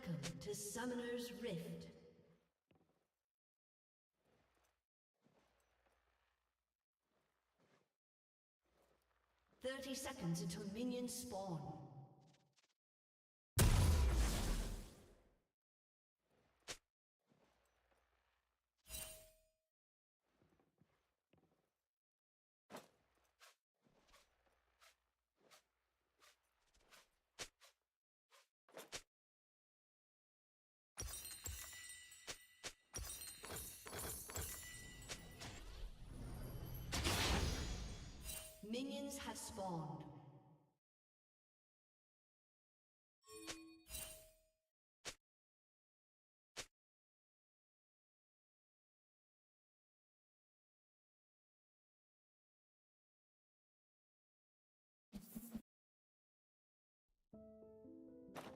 Welcome to Summoner's Rift. "30 seconds until minions spawn." Minions have spawned.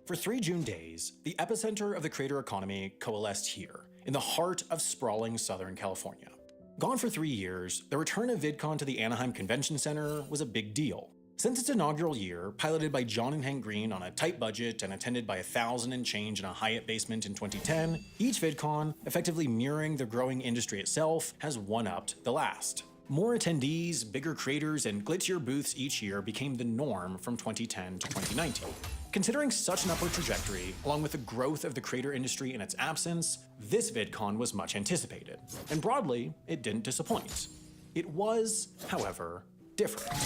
For 3 June days, the epicenter of the creator economy coalesced here, in the heart of sprawling Southern California. Gone for 3 years, the return of VidCon to the Anaheim Convention Center was a big deal. Since its inaugural year, piloted by John and Hank Green on a tight budget and attended by 1,000 and change in a Hyatt basement in 2010, each VidCon, effectively mirroring the growing industry itself, has one-upped the last. More attendees, bigger creators, and glitzier booths each year became the norm from 2010 to 2019. Considering such an upward trajectory, along with the growth of the creator industry in its absence, this VidCon was much anticipated. And broadly, it didn't disappoint. It was, however, different.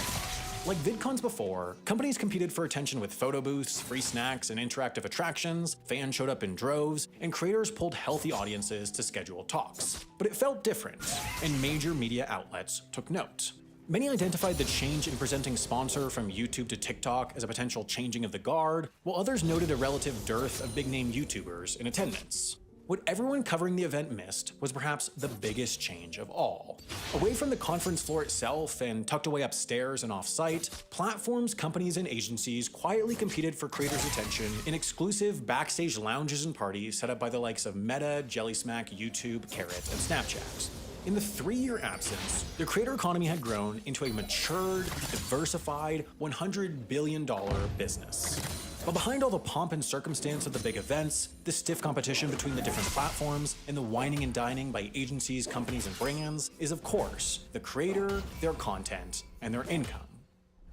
Like VidCons before, companies competed for attention with photo booths, free snacks, and interactive attractions, fans showed up in droves, and creators pulled healthy audiences to schedule talks. But it felt different, and major media outlets took note. Many identified the change in presenting sponsor from YouTube to TikTok as a potential changing of the guard, while others noted a relative dearth of big-name YouTubers in attendance. What everyone covering the event missed was perhaps the biggest change of all. Away from the conference floor itself and tucked away upstairs and off-site, platforms, companies, and agencies quietly competed for creators' attention in exclusive backstage lounges and parties set up by the likes of Meta, JellySmack, YouTube, Carrot, and Snapchat. In the 3-year absence, the creator economy had grown into a matured, diversified, $100 billion business. But behind all the pomp and circumstance of the big events, the stiff competition between the different platforms, and the whining and dining by agencies, companies, and brands is, of course, the creator, their content, and their income.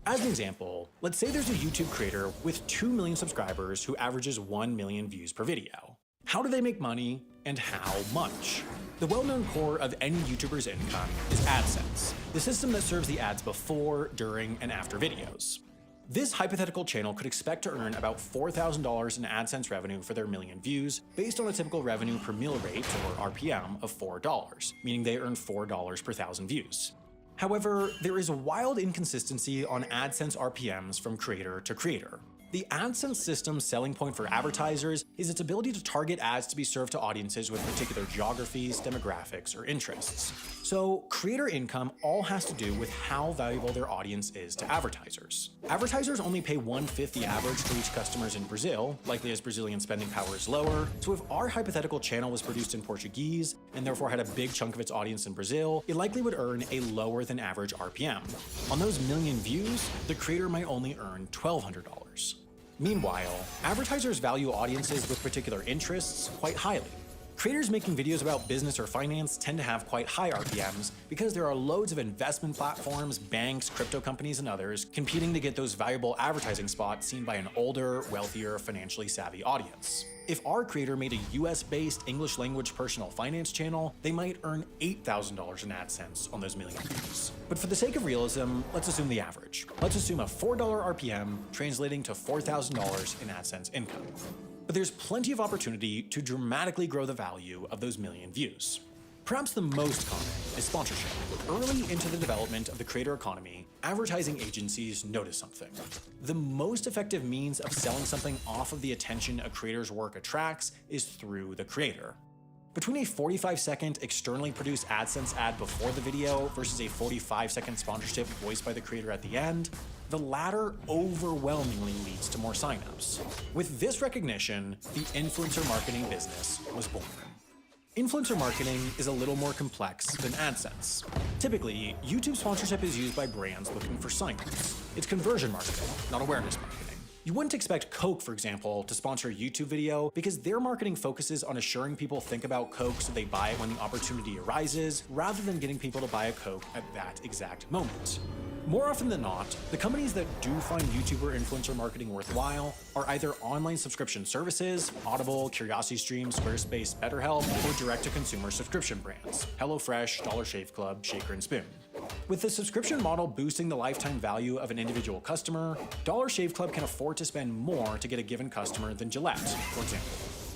As an example, let's say there's a YouTube creator with 2 million subscribers who averages 1 million views per video. How do they make money, and how much? The well-known core of any YouTuber's income is AdSense, the system that serves the ads before, during, and after videos. This hypothetical channel could expect to earn about $4,000 in AdSense revenue for their million views, based on a typical revenue per mil rate, or RPM, of $4, meaning they earn $4 per 1,000 views. However, there is a wild inconsistency on AdSense RPMs from creator to creator. The AdSense system's selling point for advertisers is its ability to target ads to be served to audiences with particular geographies, demographics, or interests. So, creator income all has to do with how valuable their audience is to advertisers. Advertisers only pay 1/5 the average to reach customers in Brazil, likely as Brazilian spending power is lower, so if our hypothetical channel was produced in Portuguese, and therefore had a big chunk of its audience in Brazil, it likely would earn a lower than average RPM. On those million views, the creator might only earn $1,200. Meanwhile, advertisers value audiences with particular interests quite highly. Creators making videos about business or finance tend to have quite high RPMs because there are loads of investment platforms, banks, crypto companies, and others competing to get those valuable advertising spots seen by an older, wealthier, financially savvy audience. If our creator made a US-based English language personal finance channel, they might earn $8,000 in AdSense on those million views. But for the sake of realism, let's assume the average. Let's assume a $4 RPM translating to $4,000 in AdSense income. But there's plenty of opportunity to dramatically grow the value of those million views. Perhaps the most common is sponsorship. Early into the development of the creator economy, advertising agencies notice something. The most effective means of selling something off of the attention a creator's work attracts is through the creator. Between a 45-second externally produced AdSense ad before the video versus a 45-second sponsorship voiced by the creator at the end, the latter overwhelmingly leads to more signups. With this recognition, the influencer marketing business was born. Influencer marketing is a little more complex than AdSense. Typically, YouTube sponsorship is used by brands looking for signups. It's conversion marketing, not awareness marketing. You wouldn't expect Coke, for example, to sponsor a YouTube video because their marketing focuses on assuring people think about Coke so they buy it when the opportunity arises, rather than getting people to buy a Coke at that exact moment. More often than not, the companies that do find YouTuber influencer marketing worthwhile are either online subscription services, Audible, CuriosityStream, Squarespace, BetterHelp, or direct-to-consumer subscription brands, HelloFresh, Dollar Shave Club, Shaker and Spoon. With the subscription model boosting the lifetime value of an individual customer, Dollar Shave Club can afford to spend more to get a given customer than Gillette, for example.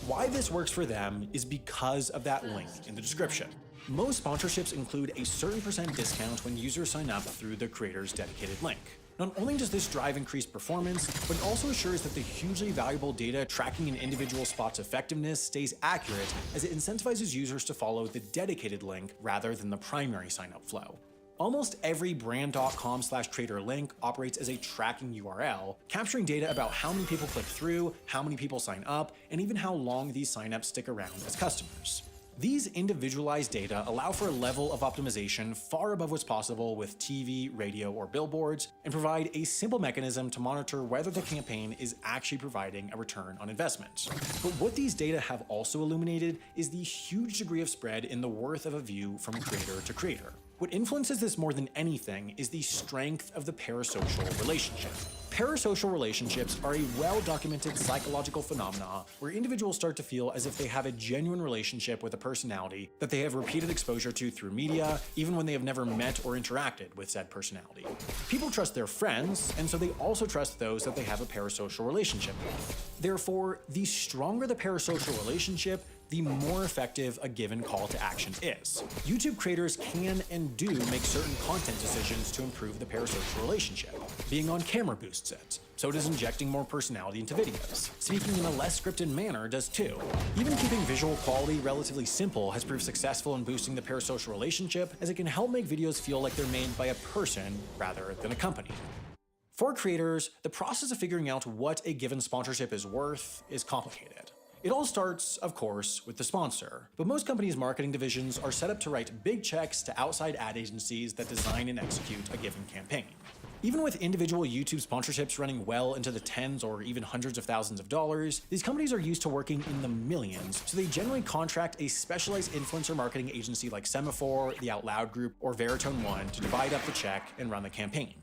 Why this works for them is because of that link in the description. Most sponsorships include a certain % discount when users sign up through the creator's dedicated link. Not only does this drive increased performance, but it also assures that the hugely valuable data tracking an individual spot's effectiveness stays accurate, as it incentivizes users to follow the dedicated link rather than the primary sign-up flow. Almost every brand.com/creator link operates as a tracking URL, capturing data about how many people click through, how many people sign up, and even how long these signups stick around as customers. These individualized data allow for a level of optimization far above what's possible with TV, radio, or billboards, and provide a simple mechanism to monitor whether the campaign is actually providing a return on investment. But what these data have also illuminated is the huge degree of spread in the worth of a view from creator to creator. What influences this more than anything is the strength of the parasocial relationship. Parasocial relationships are a well-documented psychological phenomena where individuals start to feel as if they have a genuine relationship with a personality that they have repeated exposure to through media, even when they have never met or interacted with said personality. People trust their friends, and so they also trust those that they have a parasocial relationship with. Therefore, the stronger the parasocial relationship, the more effective a given call to action is. YouTube creators can and do make certain content decisions to improve the parasocial relationship. Being on camera boosts it. So does injecting more personality into videos. Speaking in a less scripted manner does too. Even keeping visual quality relatively simple has proved successful in boosting the parasocial relationship, as it can help make videos feel like they're made by a person rather than a company. For creators, the process of figuring out what a given sponsorship is worth is complicated. It all starts, of course, with the sponsor, but most companies' marketing divisions are set up to write big checks to outside ad agencies that design and execute a given campaign. Even with individual YouTube sponsorships running well into the tens or even hundreds of thousands of dollars, these companies are used to working in the millions, so they generally contract a specialized influencer marketing agency like Semaphore, the Out Loud Group, or Veritone One to divide up the check and run the campaign.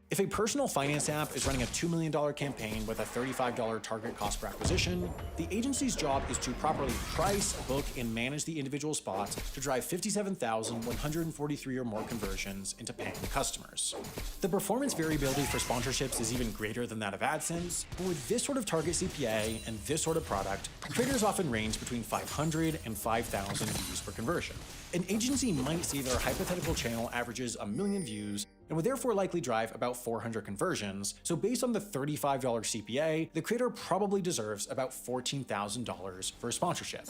If a personal finance app is running a $2 million campaign with a $35 target cost per acquisition, the agency's job is to properly price, book, and manage the individual spots to drive 57,143 or more conversions into paying customers. The performance variability for sponsorships is even greater than that of AdSense, but with this sort of target CPA and this sort of product, creators often range between 500 and 5,000 views per conversion. An agency might see their hypothetical channel averages 1 million views and would therefore likely drive about 400 conversions, so based on the $35 CPA, the creator probably deserves about $14,000 for a sponsorship.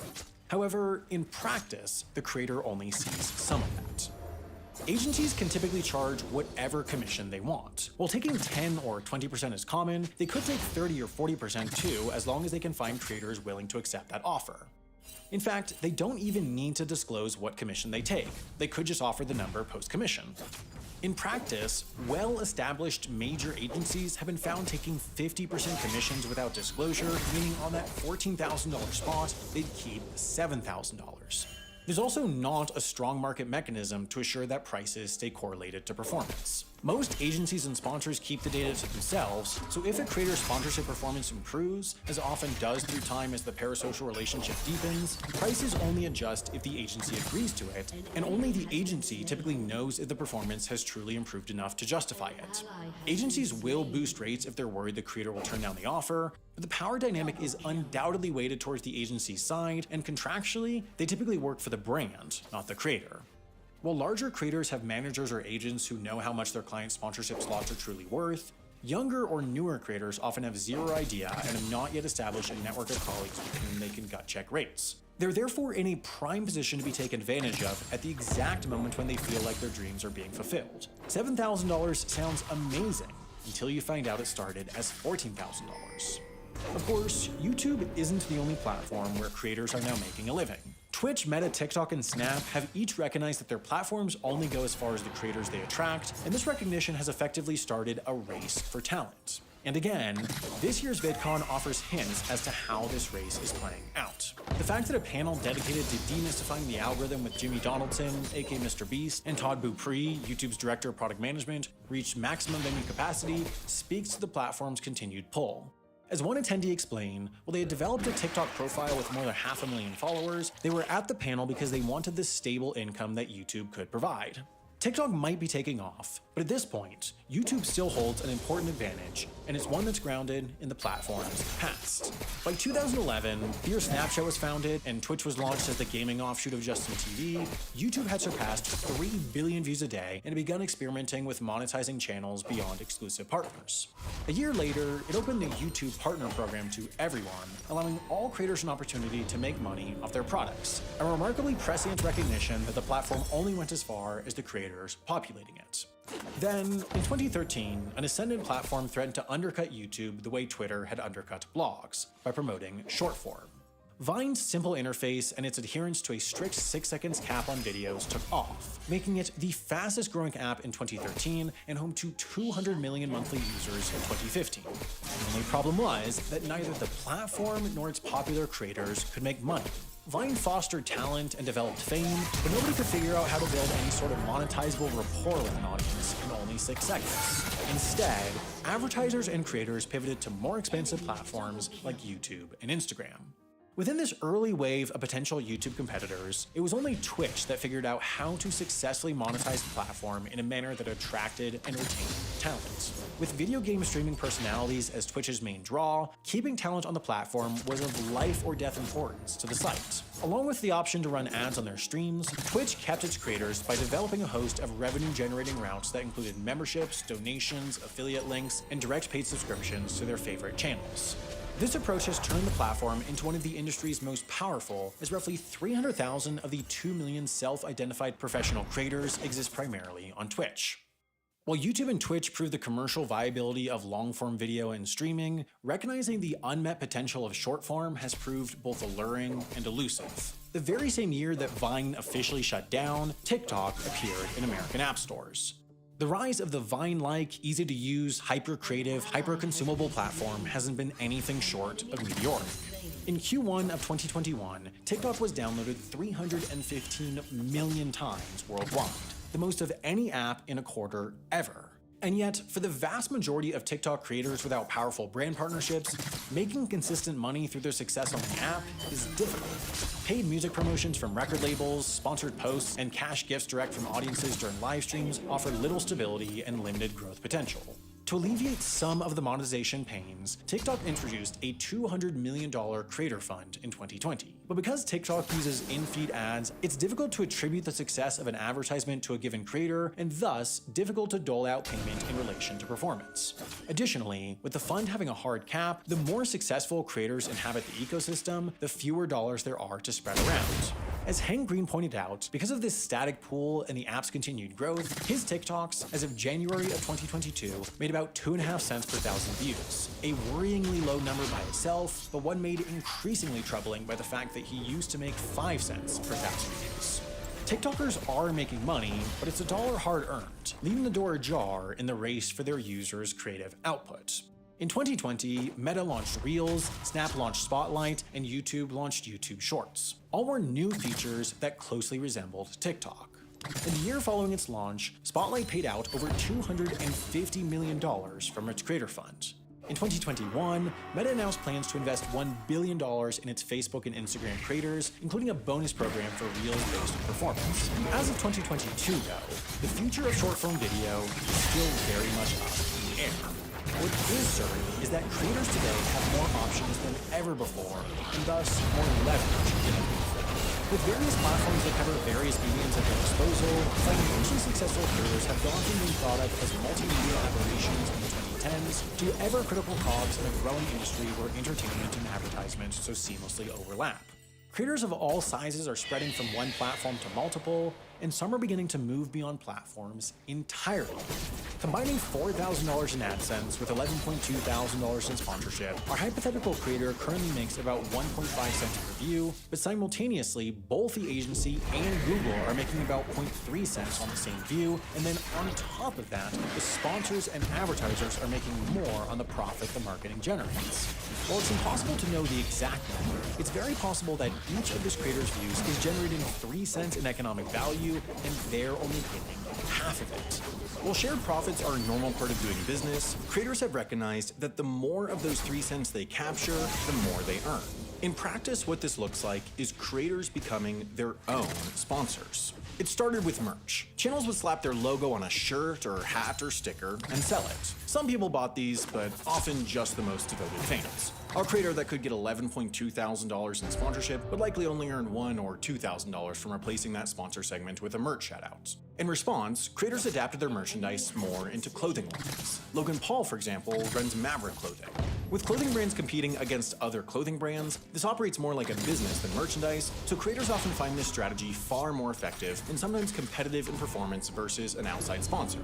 However, in practice, the creator only sees some of that. Agencies can typically charge whatever commission they want. While taking 10 or 20% is common, they could take 30 or 40% too, as long as they can find creators willing to accept that offer. In fact, they don't even need to disclose what commission they take. They could just offer the number post-commission. In practice, well-established major agencies have been found taking 50% commissions without disclosure, meaning on that $14,000 spot, they'd keep $7,000. There's also not a strong market mechanism to assure that prices stay correlated to performance. Most agencies and sponsors keep the data to themselves, so if a creator's sponsorship performance improves, as it often does through time as the parasocial relationship deepens, prices only adjust if the agency agrees to it, and only the agency typically knows if the performance has truly improved enough to justify it. Agencies will boost rates if they're worried the creator will turn down the offer, but the power dynamic is undoubtedly weighted towards the agency's side, and contractually, they typically work for the brand, not the creator. While larger creators have managers or agents who know how much their client sponsorship slots are truly worth, younger or newer creators often have zero idea and have not yet established a network of colleagues with whom they can gut check rates. They're therefore in a prime position to be taken advantage of at the exact moment when they feel like their dreams are being fulfilled. $7,000 sounds amazing until you find out it started as $14,000. Of course, YouTube isn't the only platform where creators are now making a living. Twitch, Meta, TikTok, and Snap have each recognized that their platforms only go as far as the creators they attract, and this recognition has effectively started a race for talent. And again, this year's VidCon offers hints as to how this race is playing out. The fact that a panel dedicated to demystifying the algorithm with Jimmy Donaldson, aka Mr. Beast, and Todd Beaupre, YouTube's director of product management, reached maximum venue capacity speaks to the platform's continued pull. As one attendee explained, while they had developed a TikTok profile with more than 500,000 followers, they were at the panel because they wanted the stable income that YouTube could provide. TikTok might be taking off, but at this point, YouTube still holds an important advantage, and it's one that's grounded in the platform's past. By 2011, the year Snapchat was founded and Twitch was launched as the gaming offshoot of Justin TV, YouTube had surpassed 3 billion views a day and had begun experimenting with monetizing channels beyond exclusive partners. A year later, it opened the YouTube Partner Program to everyone, allowing all creators an opportunity to make money off their products, a remarkably prescient recognition that the platform only went as far as the creators populating it. Then, in 2013, an ascendant platform threatened to undercut YouTube the way Twitter had undercut blogs, by promoting short form. Vine's simple interface and its adherence to a strict 6 seconds cap on videos took off, making it the fastest growing app in 2013 and home to 200 million monthly users in 2015. The only problem was that neither the platform nor its popular creators could make money. Vine fostered talent and developed fame, but nobody could figure out how to build any sort of monetizable rapport with an audience in only 6 seconds. Instead, advertisers and creators pivoted to more expensive platforms like YouTube and Instagram. Within this early wave of potential YouTube competitors, it was only Twitch that figured out how to successfully monetize the platform in a manner that attracted and retained talent. With video game streaming personalities as Twitch's main draw, keeping talent on the platform was of life or death importance to the site. Along with the option to run ads on their streams, Twitch kept its creators by developing a host of revenue-generating routes that included memberships, donations, affiliate links, and direct paid subscriptions to their favorite channels. This approach has turned the platform into one of the industry's most powerful, as roughly 300,000 of the 2 million self-identified professional creators exist primarily on Twitch. While YouTube and Twitch proved the commercial viability of long-form video and streaming, recognizing the unmet potential of short-form has proved both alluring and elusive. The very same year that Vine officially shut down, TikTok appeared in American app stores. The rise of the Vine-like, easy-to-use, hyper-creative, hyper-consumable platform hasn't been anything short of meteoric. In Q1 of 2021, TikTok was downloaded 315 million times worldwide, the most of any app in a quarter ever. And yet, for the vast majority of TikTok creators without powerful brand partnerships, making consistent money through their success on the app is difficult. Paid music promotions from record labels, sponsored posts, and cash gifts direct from audiences during live streams offer little stability and limited growth potential. To alleviate some of the monetization pains, TikTok introduced a $200 million creator fund in 2020. But because TikTok uses in-feed ads, it's difficult to attribute the success of an advertisement to a given creator, and thus difficult to dole out payment in relation to performance. Additionally, with the fund having a hard cap, the more successful creators inhabit the ecosystem, the fewer dollars there are to spread around. As Hank Green pointed out, because of this static pool and the app's continued growth, his TikToks, as of January of 2022, made about 2.5 cents per thousand views. A worryingly low number by itself, but one made increasingly troubling by the fact that he used to make 5 cents per thousand views. TikTokers are making money, but it's a dollar hard-earned, leaving the door ajar in the race for their users' creative output. In 2020, Meta launched Reels, Snap launched Spotlight, and YouTube launched YouTube Shorts. All were new features that closely resembled TikTok. In the year following its launch, Spotlight paid out over $250 million from its creator fund. In 2021, Meta announced plans to invest $1 billion in its Facebook and Instagram creators, including a bonus program for Reels-based performance. As of 2022, though, the future of short-form video is still very much up in the air. What is certain is that creators today have more options than ever before, and thus more leverage than ever before. With various platforms that cover various mediums at their disposal, financially successful creators have gone from being thought of as multimedia aberrations in the 2010s to ever-critical cogs in a growing industry where entertainment and advertisement so seamlessly overlap. Creators of all sizes are spreading from one platform to multiple, and some are beginning to move beyond platforms entirely. Combining $4,000 in AdSense with $11.2 thousand in sponsorship, our hypothetical creator currently makes about 1.5 cents per view, but simultaneously, both the agency and Google are making about 0.3 cents on the same view, and then on top of that, the sponsors and advertisers are making more on the profit the marketing generates. While it's impossible to know the exact number, it's very possible that each of this creator's views is generating 3 cents in economic value, and they're only getting half of it. While shared profits are a normal part of doing business, creators have recognized that the more of those 3 cents they capture, the more they earn. In practice, what this looks like is creators becoming their own sponsors. It started with merch. Channels would slap their logo on a shirt or hat or sticker and sell it. Some people bought these, but often just the most devoted fans. A creator that could get $11.2 thousand in sponsorship would likely only earn $1,000 or $2,000 from replacing that sponsor segment with a merch shoutout. In response, creators adapted their merchandise more into clothing lines. Logan Paul, for example, runs Maverick Clothing. With clothing brands competing against other clothing brands, this operates more like a business than merchandise, so creators often find this strategy far more effective and sometimes competitive in performance versus an outside sponsor.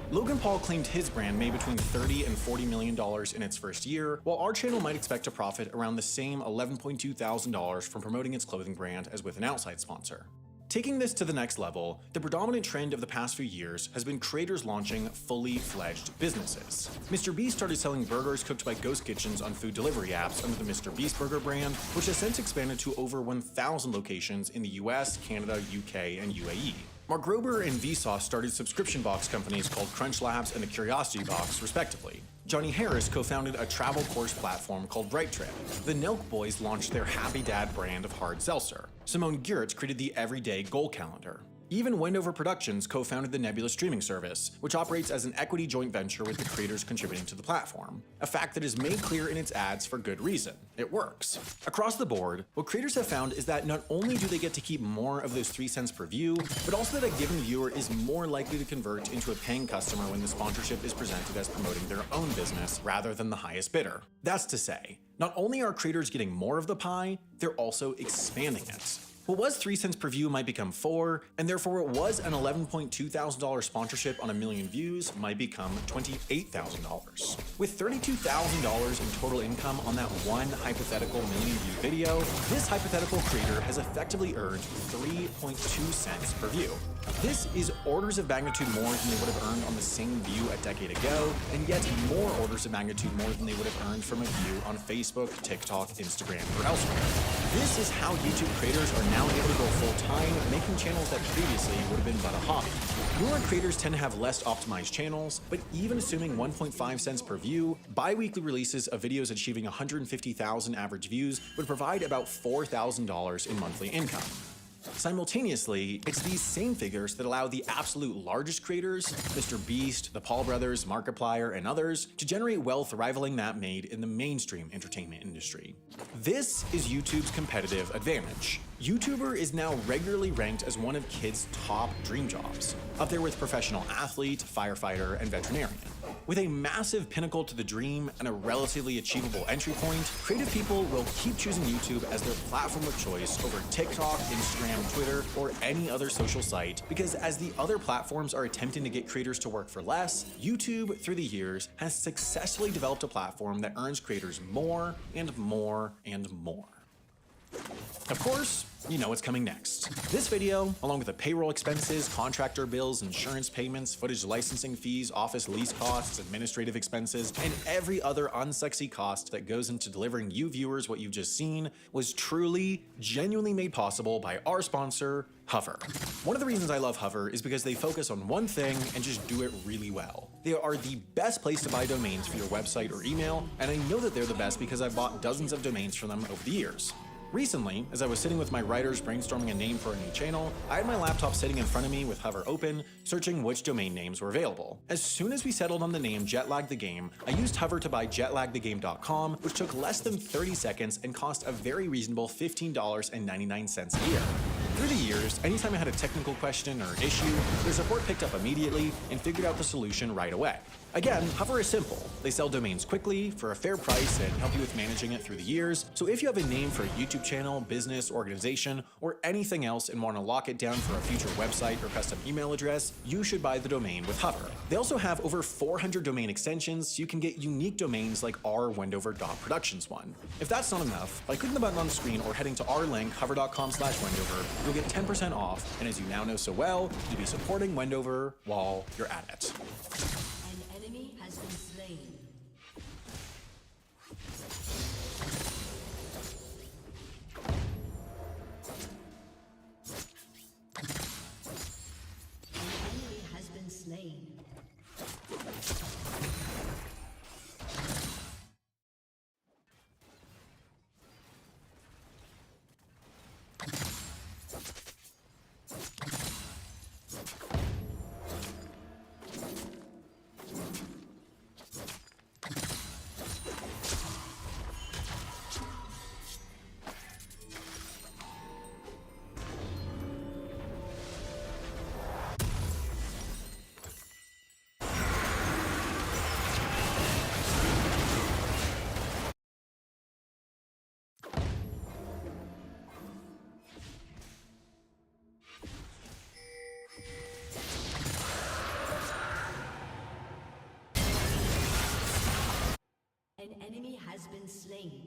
Logan Paul claimed his brand made between $30 and $40 million in its first year, while our channel might expect to profit around the same $11.2 thousand from promoting its clothing brand as with an outside sponsor. Taking this to the next level, the predominant trend of the past few years has been creators launching fully fledged businesses. Mr. Beast started selling burgers cooked by ghost kitchens on food delivery apps under the Mr. Beast Burger brand, which has since expanded to over 1,000 locations in the US, Canada, UK, and UAE. Mark Grober and Vsauce started subscription box companies called Crunch Labs and the Curiosity Box, respectively. Johnny Harris co-founded a travel course platform called Bright Trip. The Nelk Boys launched their Happy Dad brand of hard seltzer. Simone Giertz created the Everyday Goal Calendar. Even Wendover Productions co-founded the Nebula streaming service, which operates as an equity joint venture with the creators contributing to the platform. A fact that is made clear in its ads for good reason. It works. Across the board, what creators have found is that not only do they get to keep more of those 3 cents per view, but also that a given viewer is more likely to convert into a paying customer when the sponsorship is presented as promoting their own business rather than the highest bidder. That's to say, not only are creators getting more of the pie, they're also expanding it. What was 3 cents per view might become 4, and therefore what was an $11.2 thousand sponsorship on 1 million views might become $28,000. With $32,000 in total income on that one hypothetical million view video, this hypothetical creator has effectively earned 3.2 cents per view. This is orders of magnitude more than they would have earned on the same view a decade ago, and yet more orders of magnitude more than they would have earned from a view on Facebook, TikTok, Instagram, or elsewhere. This is how YouTube creators are now able to go full-time, making channels that previously would have been but a hobby. Newer creators tend to have less optimized channels, but even assuming 1.5 cents per view, bi-weekly releases of videos achieving 150,000 average views would provide about $4,000 in monthly income. Simultaneously, it's these same figures that allow the absolute largest creators, Mr. Beast, the Paul Brothers, Markiplier, and others, to generate wealth rivaling that made in the mainstream entertainment industry. This is YouTube's competitive advantage. YouTuber is now regularly ranked as one of kids' top dream jobs, up there with professional athlete, firefighter, and veterinarian. With a massive pinnacle to the dream and a relatively achievable entry point, creative people will keep choosing YouTube as their platform of choice over TikTok, Instagram, Twitter, or any other social site, because as the other platforms are attempting to get creators to work for less, YouTube, through the years, has successfully developed a platform that earns creators more and more and more. Of course, you know what's coming next. This video, along with the payroll expenses, contractor bills, insurance payments, footage licensing fees, office lease costs, administrative expenses, and every other unsexy cost that goes into delivering you viewers what you've just seen, was truly, genuinely made possible by our sponsor, Hover. One of the reasons I love Hover is because they focus on one thing and just do it really well. They are the best place to buy domains for your website or email, and I know that they're the best because I've bought dozens of domains from them over the years. Recently, as I was sitting with my writers brainstorming a name for a new channel, I had my laptop sitting in front of me with Hover open, searching which domain names were available. As soon as we settled on the name Jetlag the Game, I used Hover to buy jetlagthegame.com, which took less than 30 seconds and cost a very reasonable $15.99 a year. Through the years, anytime I had a technical question or issue, their support picked up immediately and figured out the solution right away. Again, Hover is simple. They sell domains quickly, for a fair price, and help you with managing it through the years. So if you have a name for a YouTube channel, business, organization, or anything else and want to lock it down for a future website or custom email address, you should buy the domain with Hover. They also have over 400 domain extensions, so you can get unique domains like our Wendover.Productions one. If that's not enough, by clicking the button on the screen or heading to our link, hover.com/Wendover, you'll get 10% off, and as you now know so well, you'll be supporting Wendover while you're at it. An enemy has been slain. An enemy has been slain. An enemy has been slain.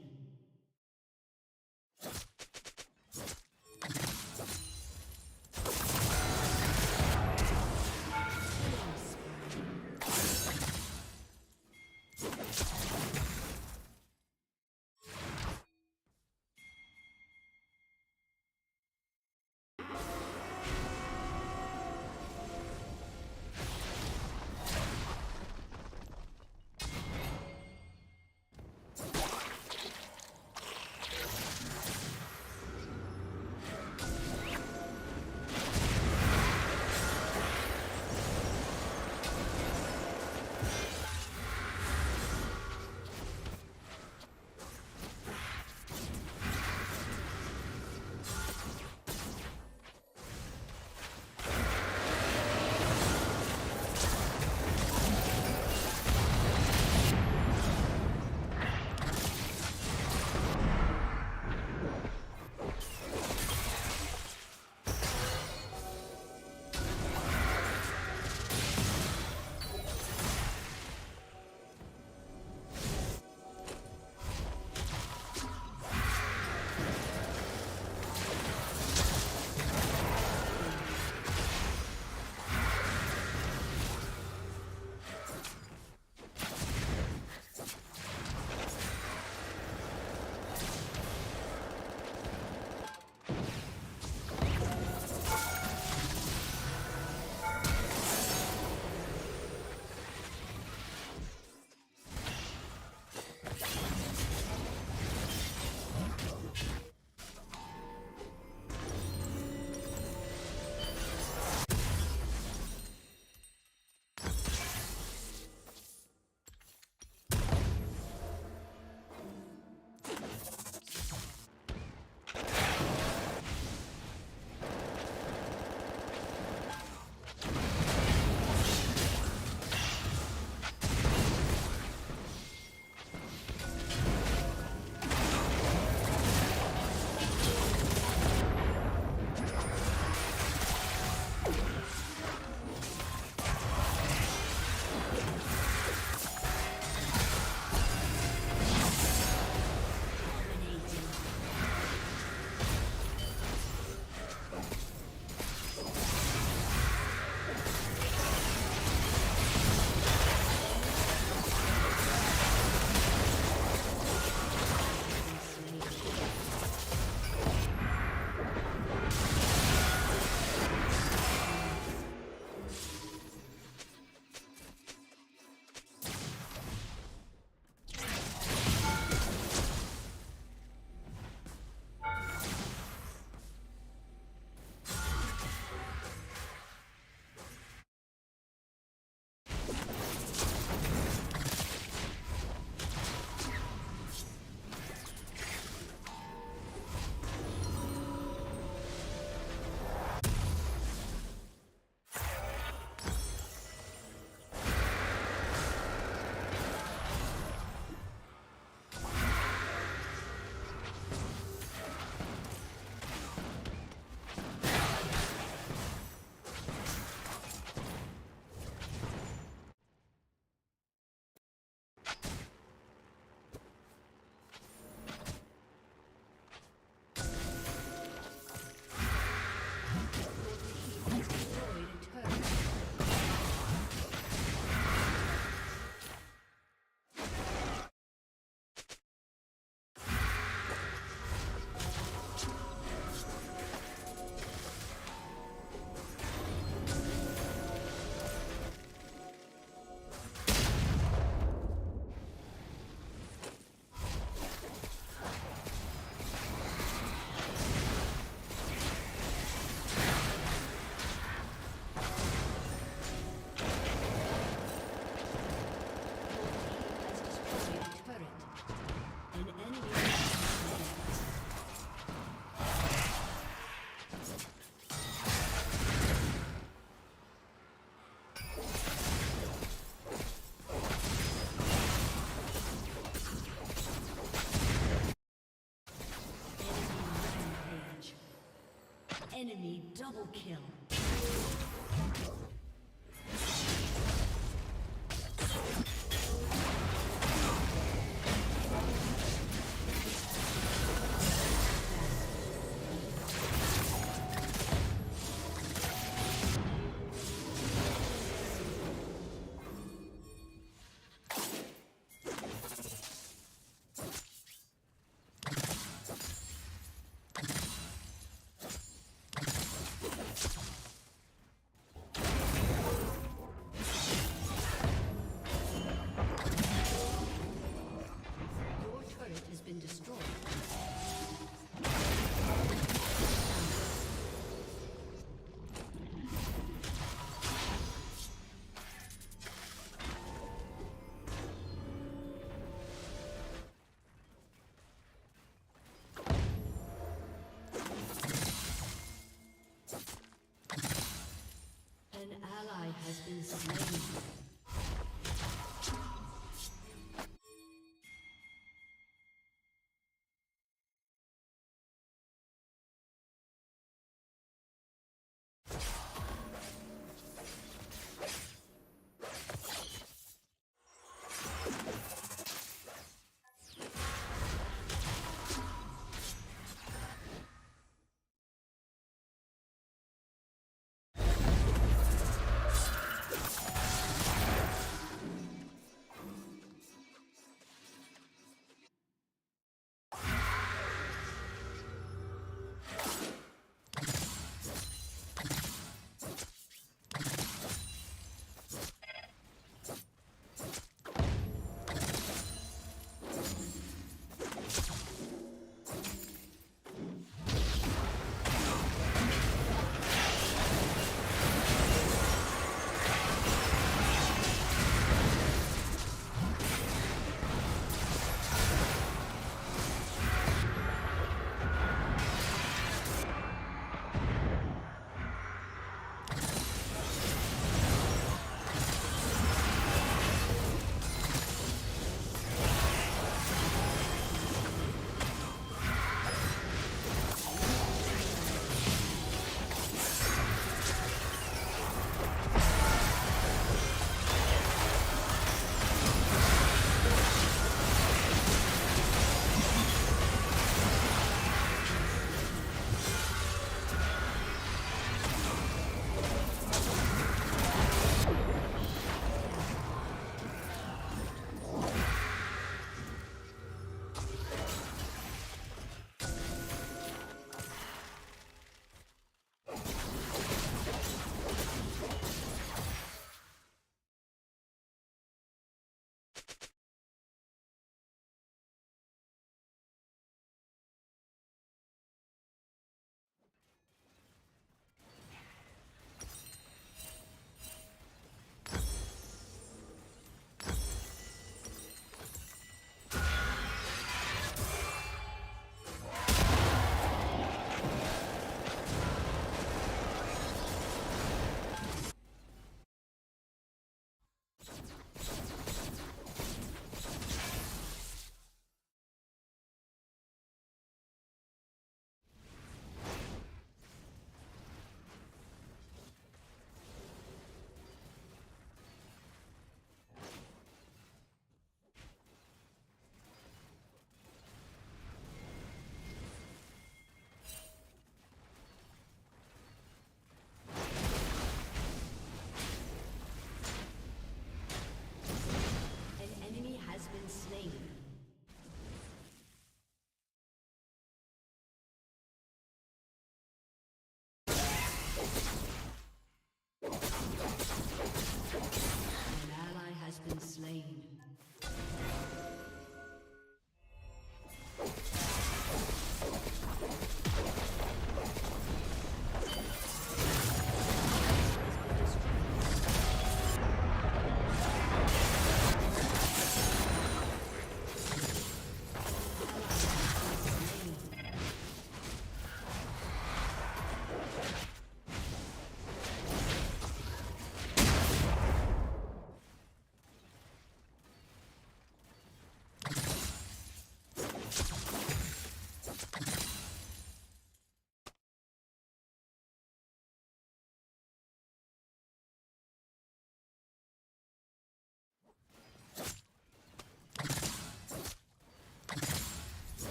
Enemy double kill.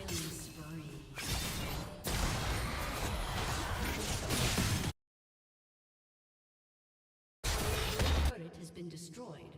Killing spree. Turret has been destroyed.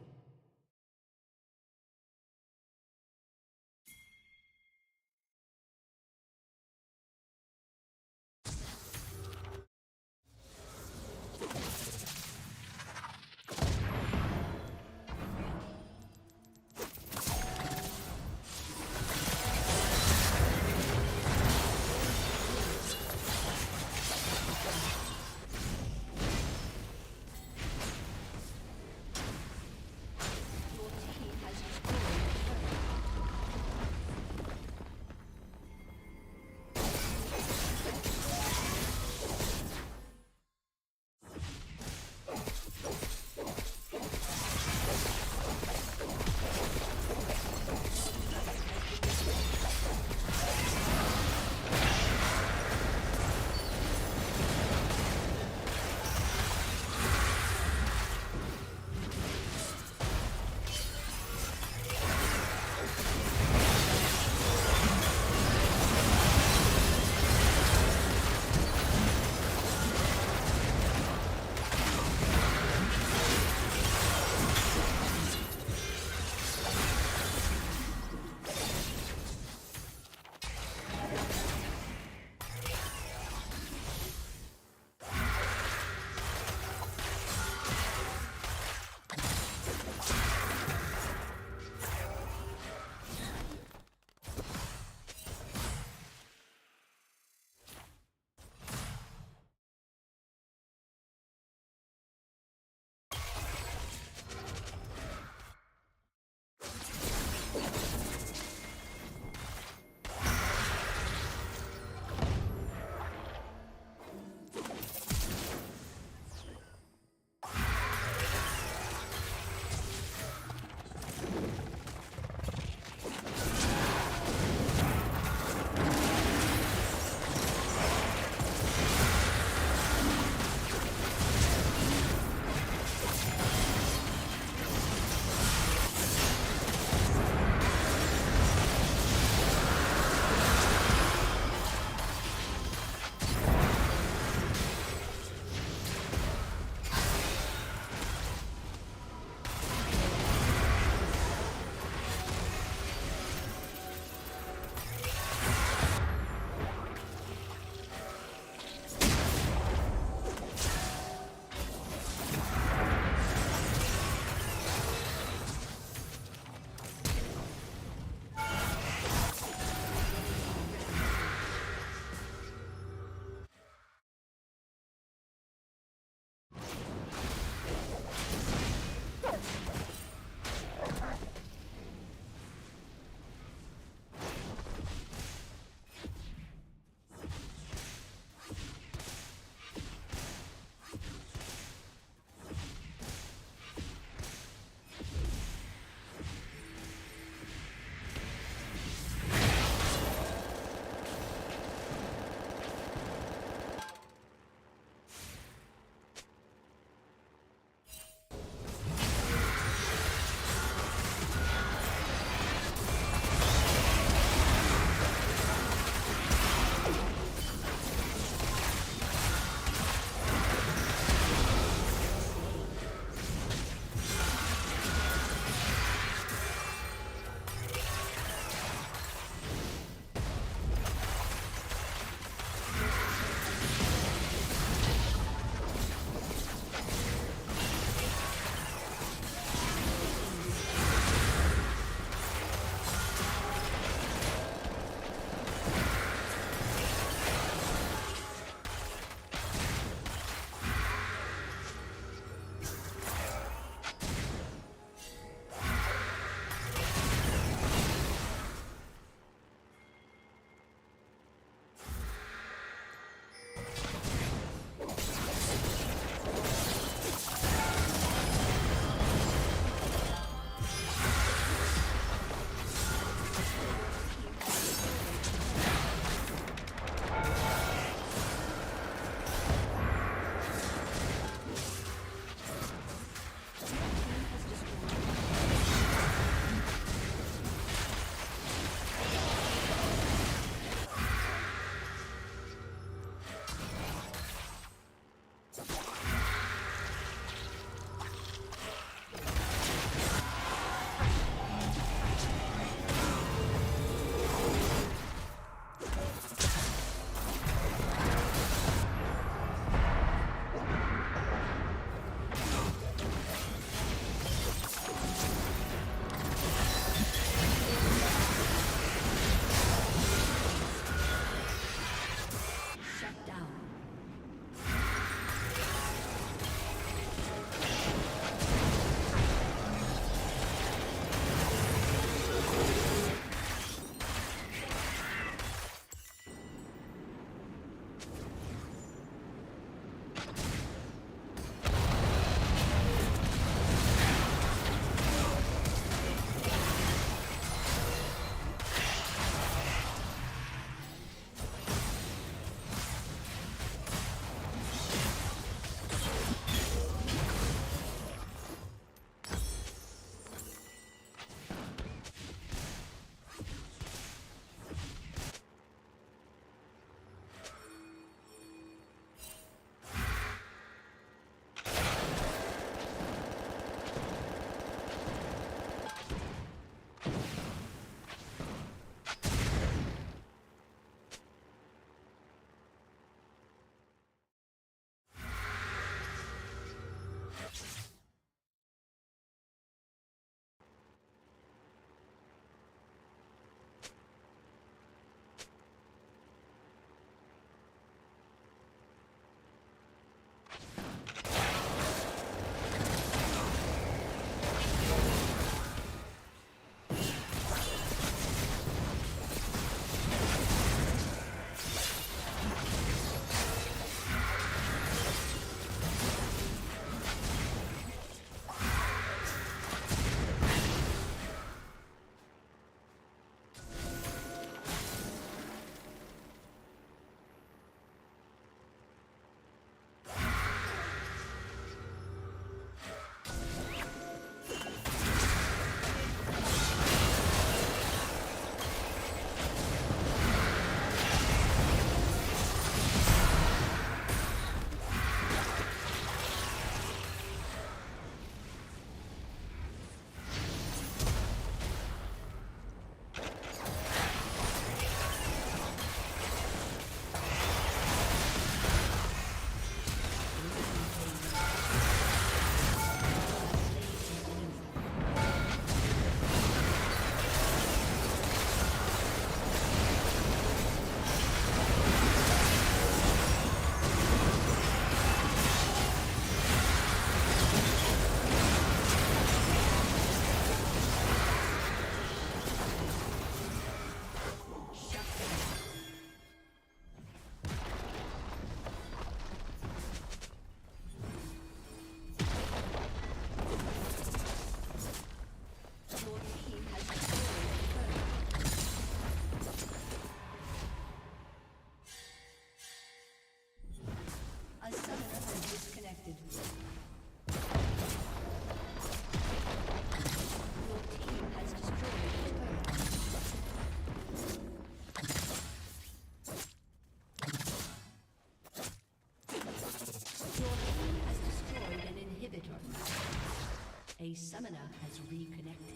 A summoner has reconnected.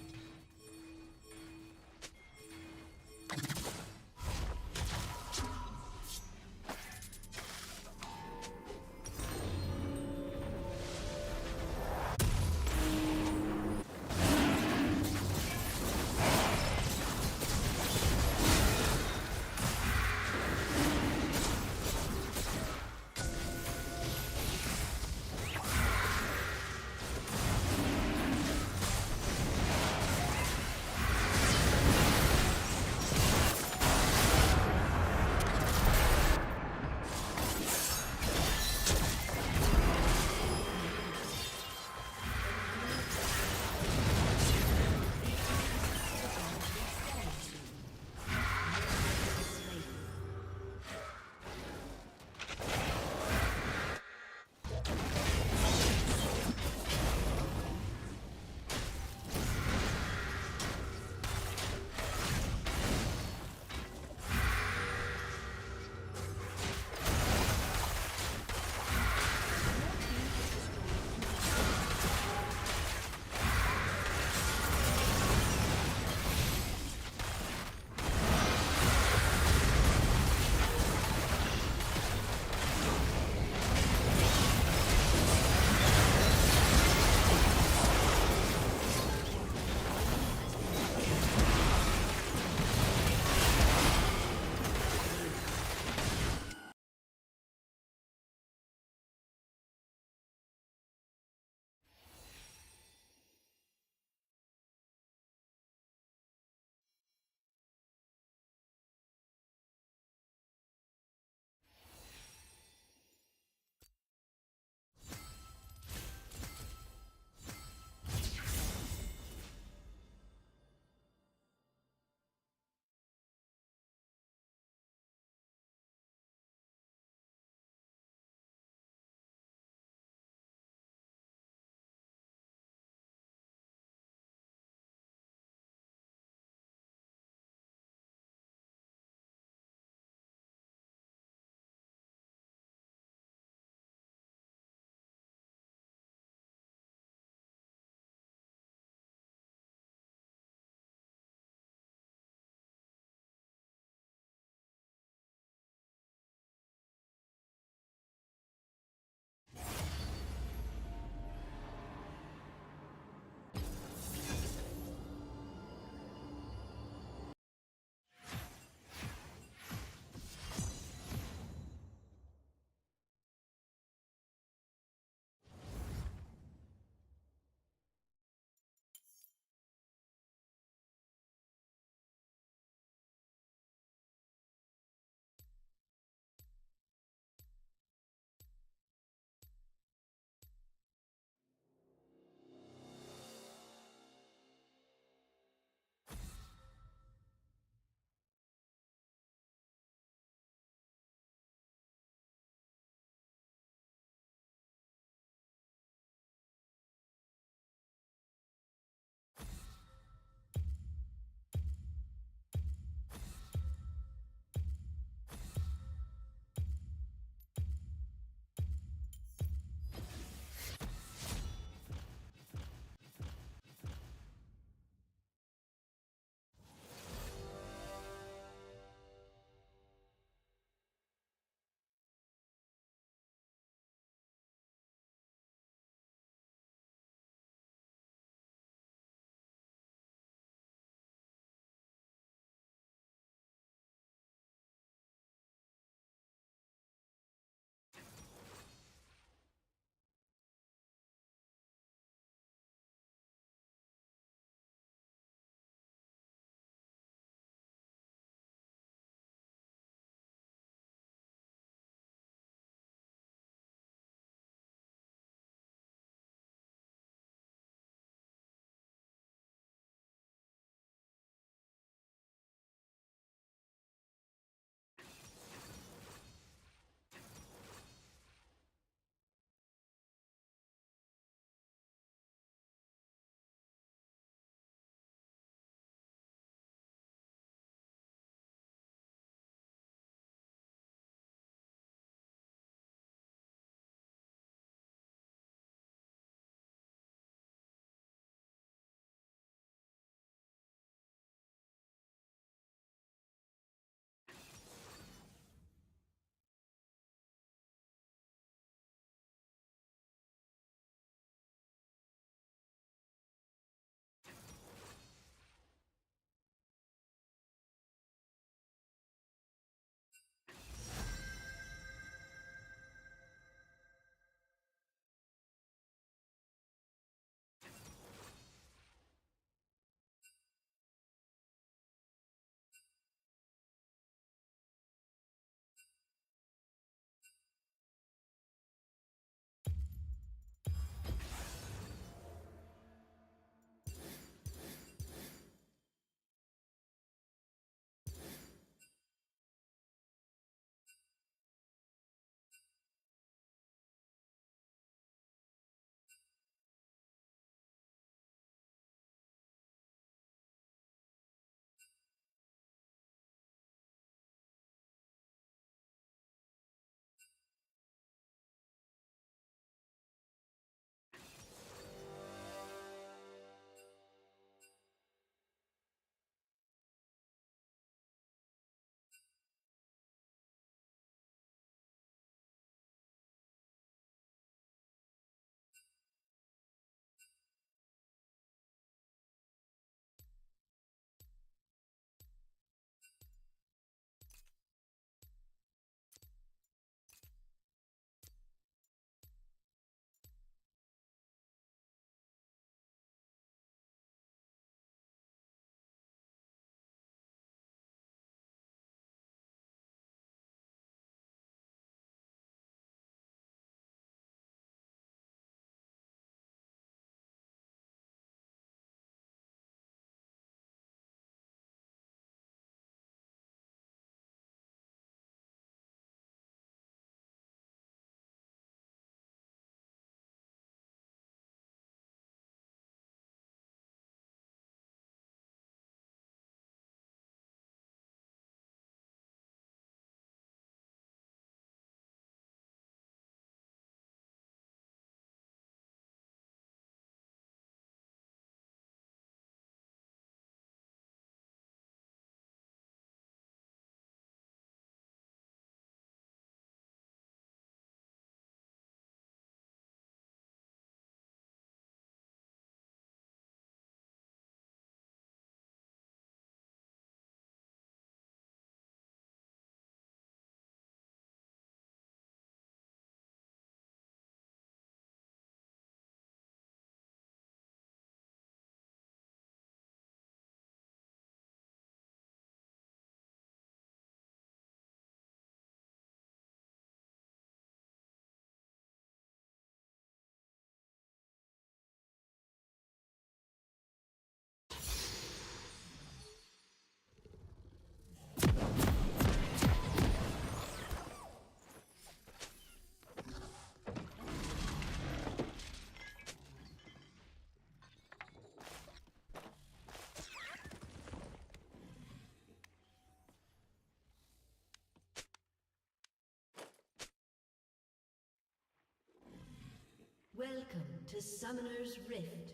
Welcome to Summoner's Rift.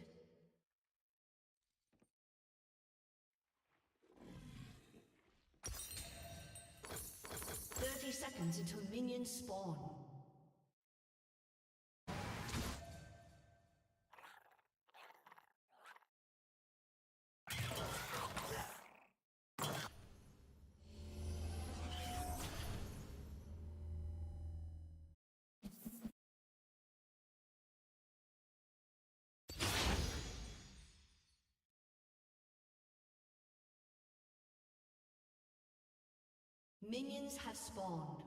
Seconds until minions spawn. Minions have spawned.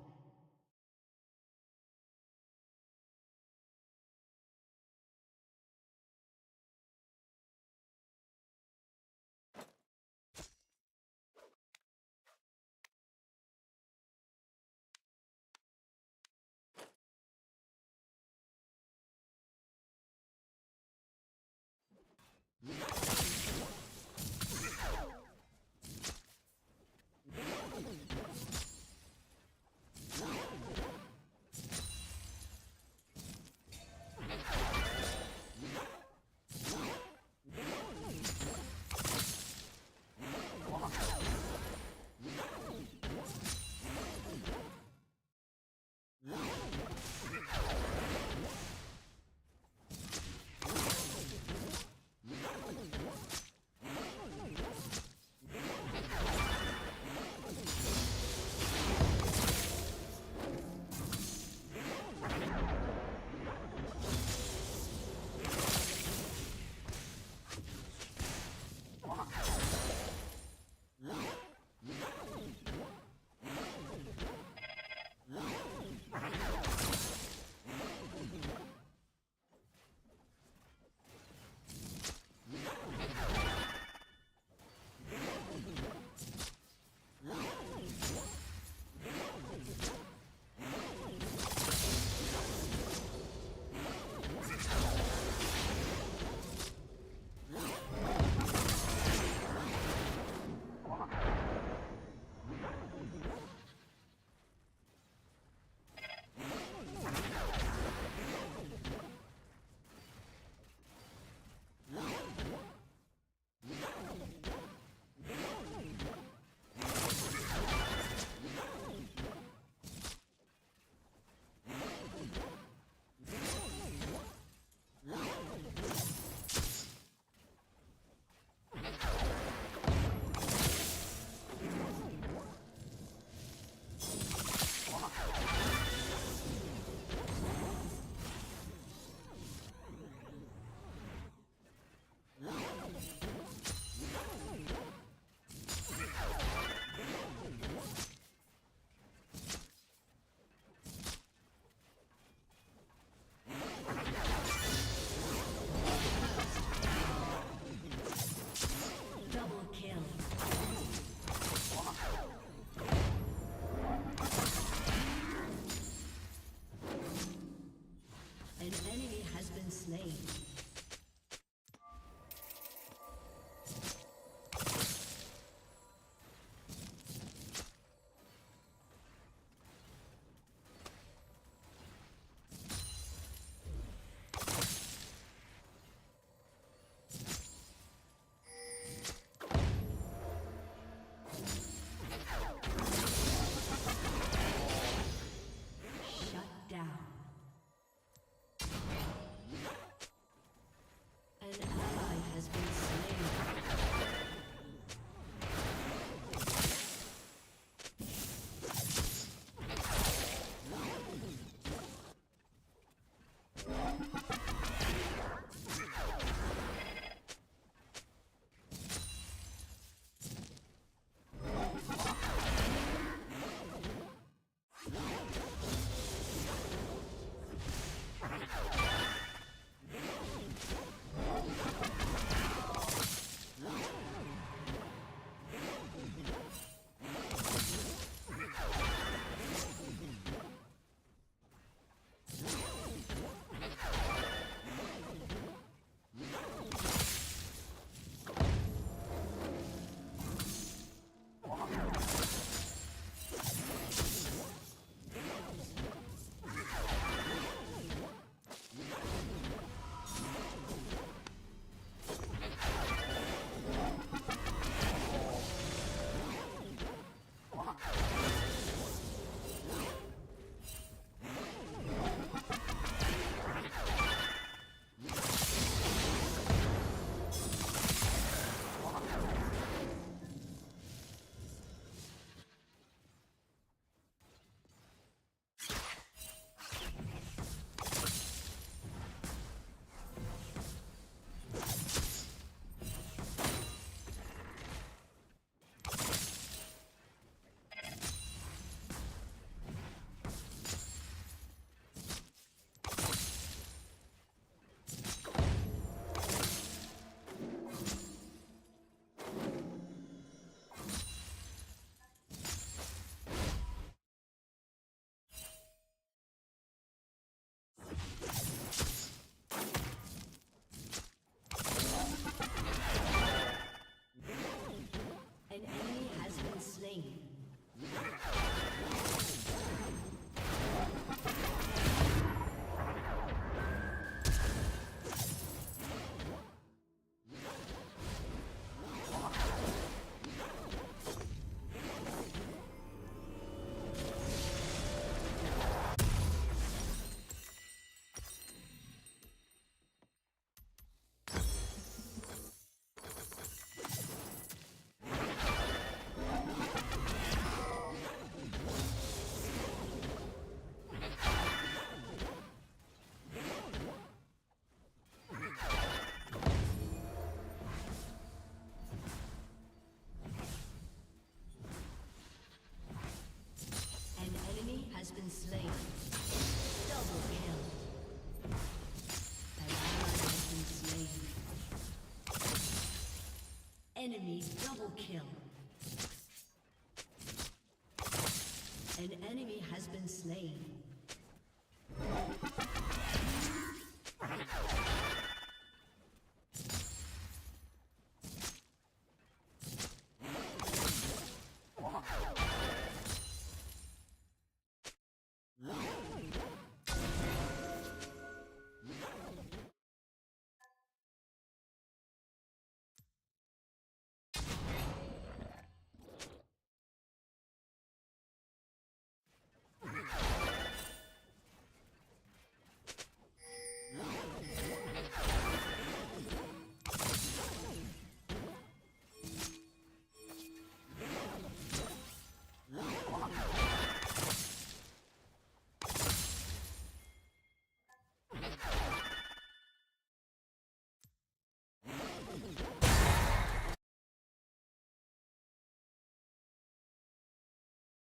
Slain. Double kill. An enemy has been slain.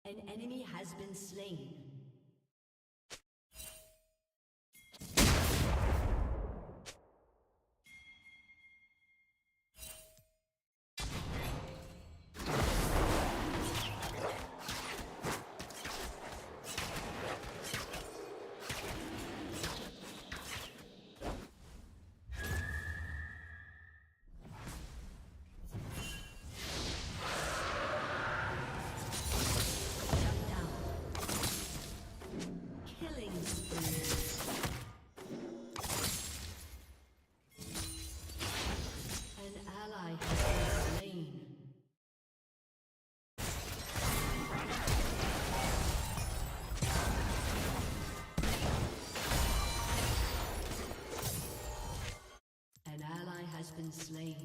An enemy has been slain. Been slain.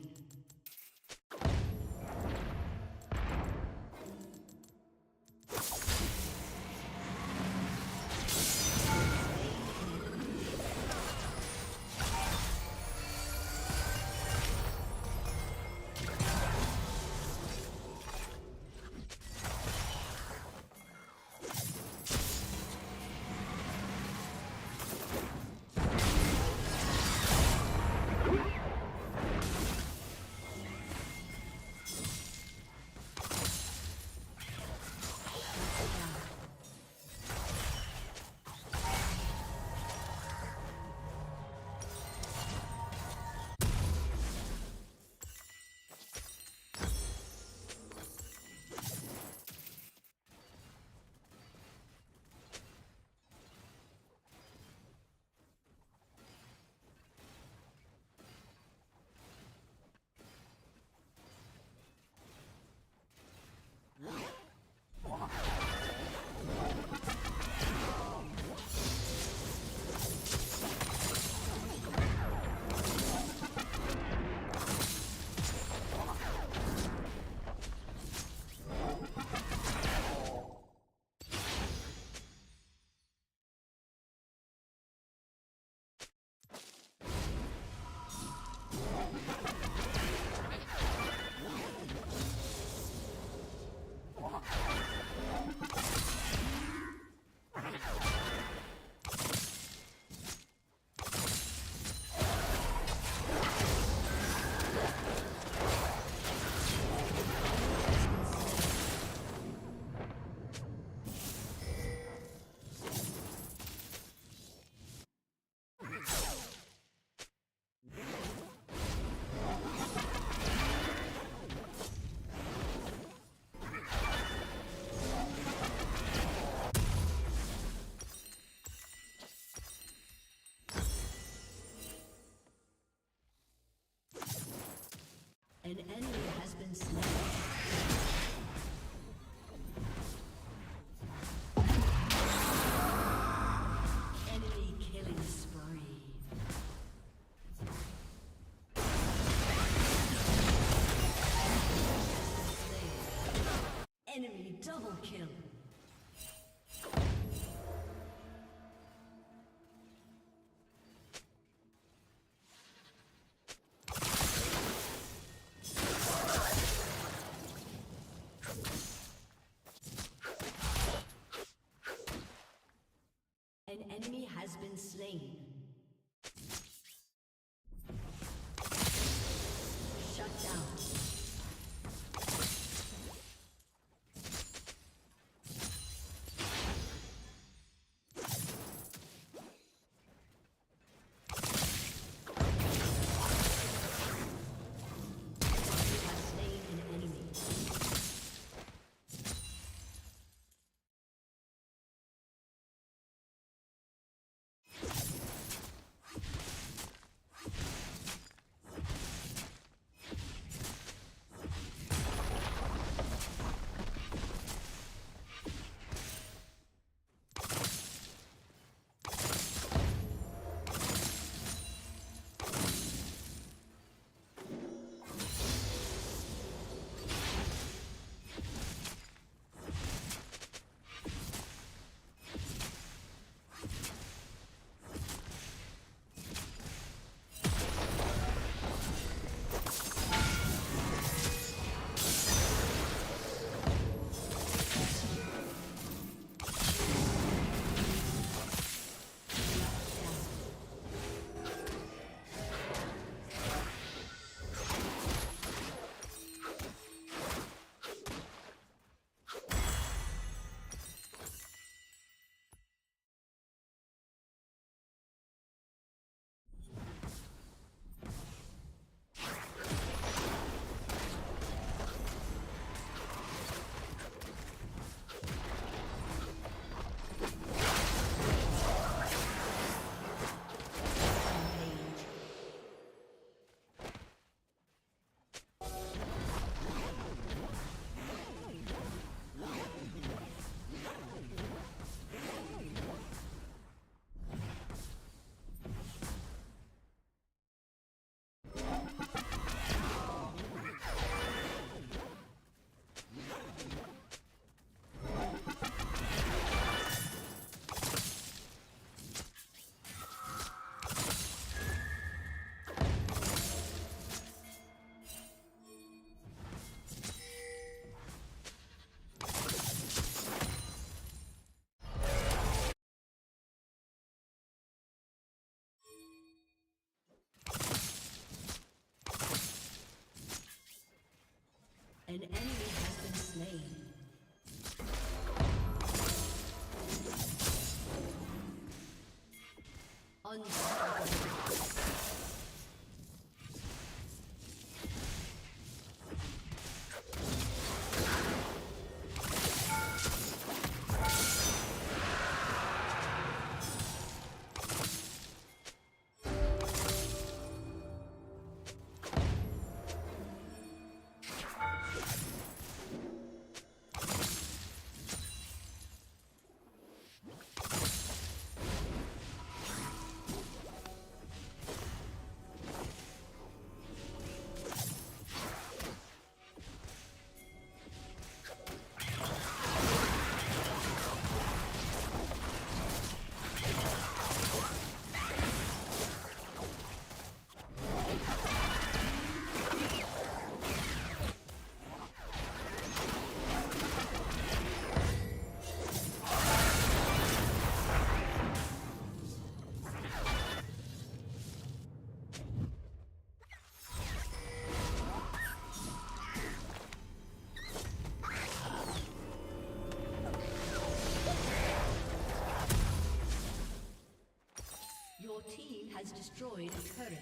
An enemy has been slain. Enemy killing spree. Enemy double kill. An enemy has been slain. Shut down. An enemy has been slain. Unstoppable. Your team has destroyed a turret.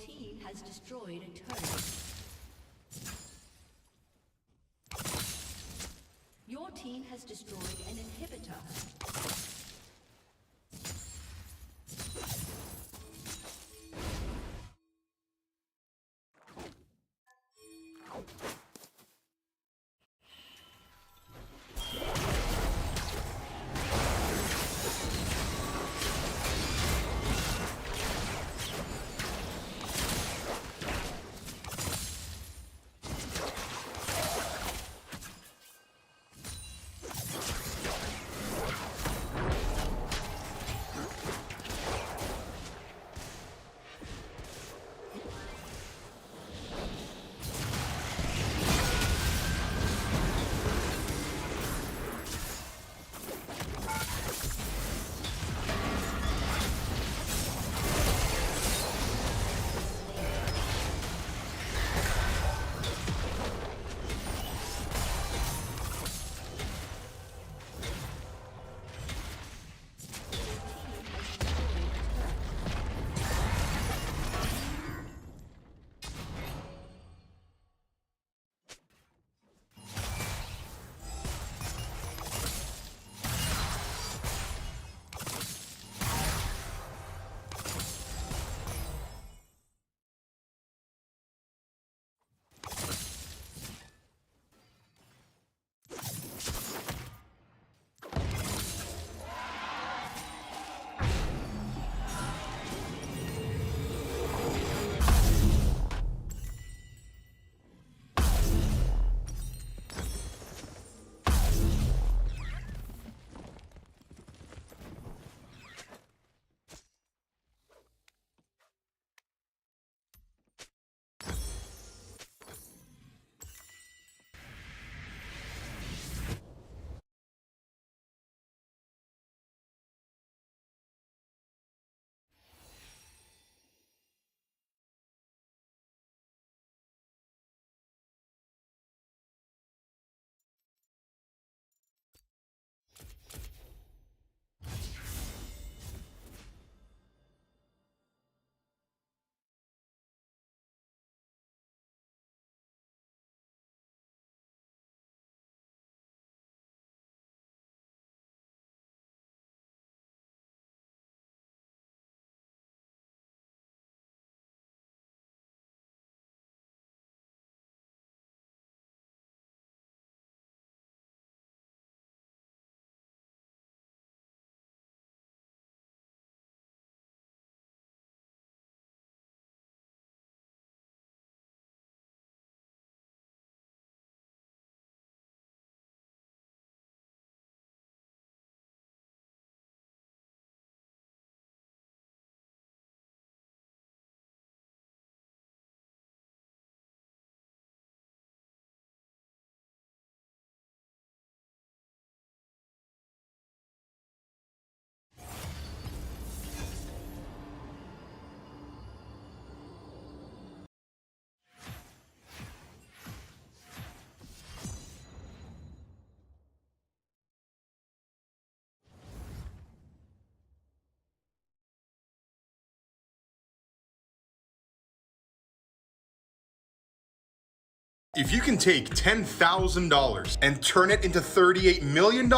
team has destroyed a turret. Your team has destroyed an inhibitor. If you can take $10,000 and turn it into $38 million,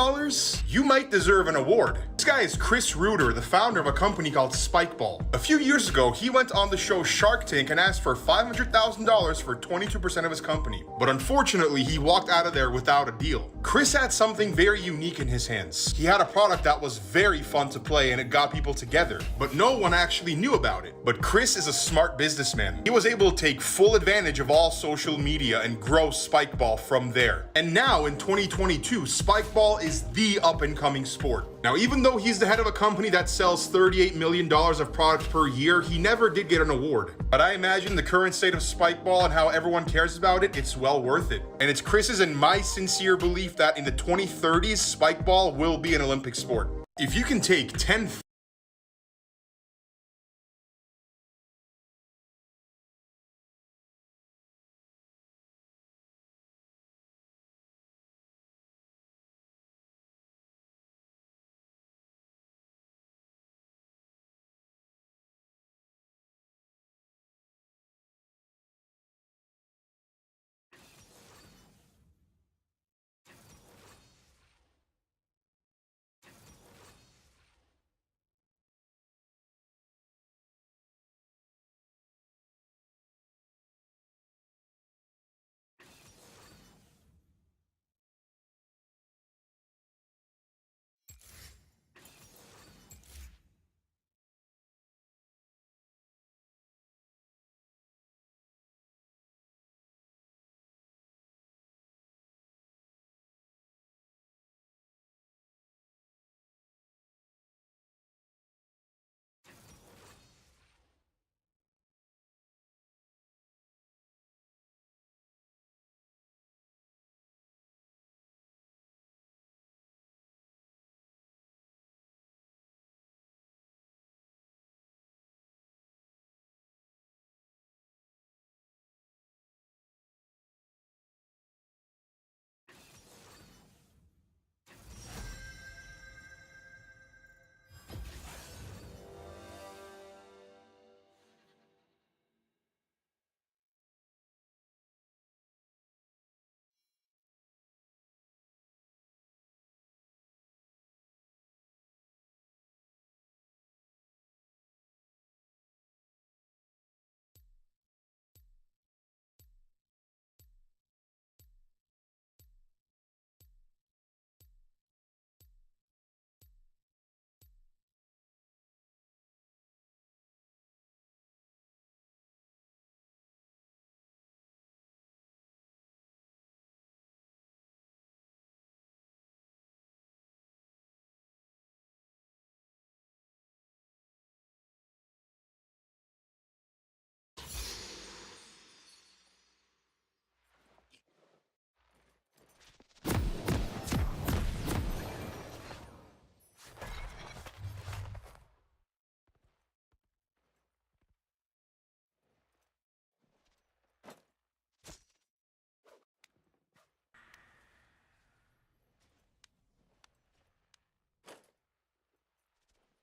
you might deserve an award. This guy is Chris Reuter, the founder of a company called Spikeball. A few years ago, he went on the show Shark Tank and asked for $500,000 for 22% of his company. But unfortunately, he walked out of there without a deal. Chris had something very unique in his hands. He had a product that was very fun to play and it got people together, but no one actually knew about it. But Chris is a smart businessman. He was able to take full advantage of all social media and grow Spikeball from there. And now in 2022, Spikeball is the up-and-coming sport. Now, even though he's the head of a company that sells $38 million of products per year, he never did get an award. But I imagine the current state of Spikeball and how everyone cares about it, it's well worth it. And it's Chris's and my sincere belief that in the 2030s, Spikeball will be an Olympic sport. If you can take 10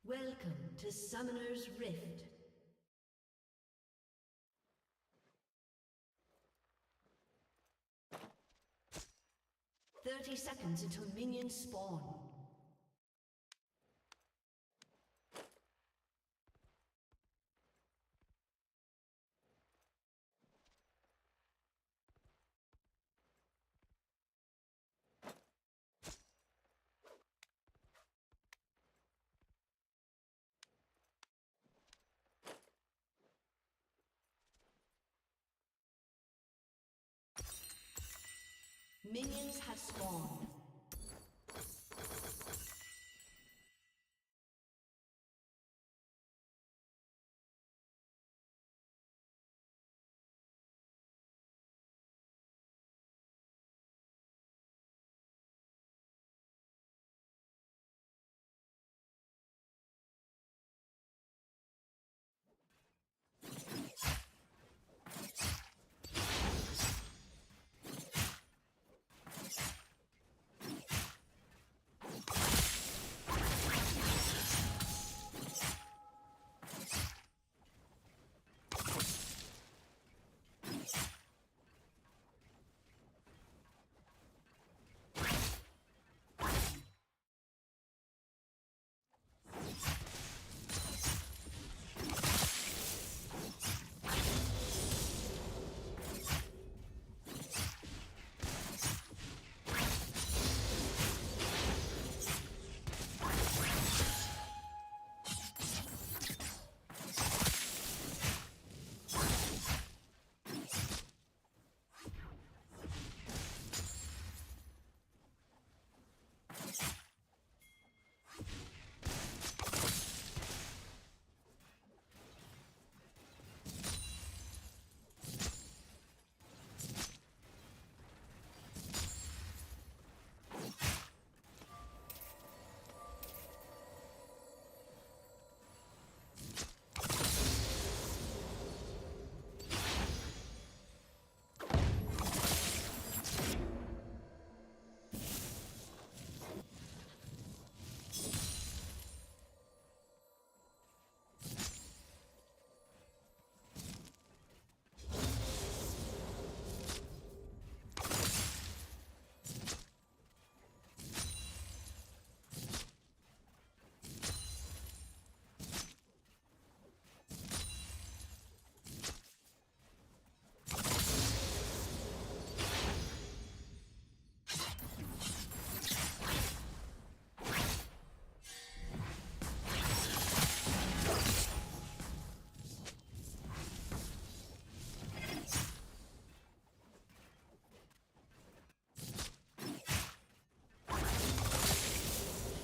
Welcome to Summoner's Rift. "30 seconds until minions spawn. Minions have spawned.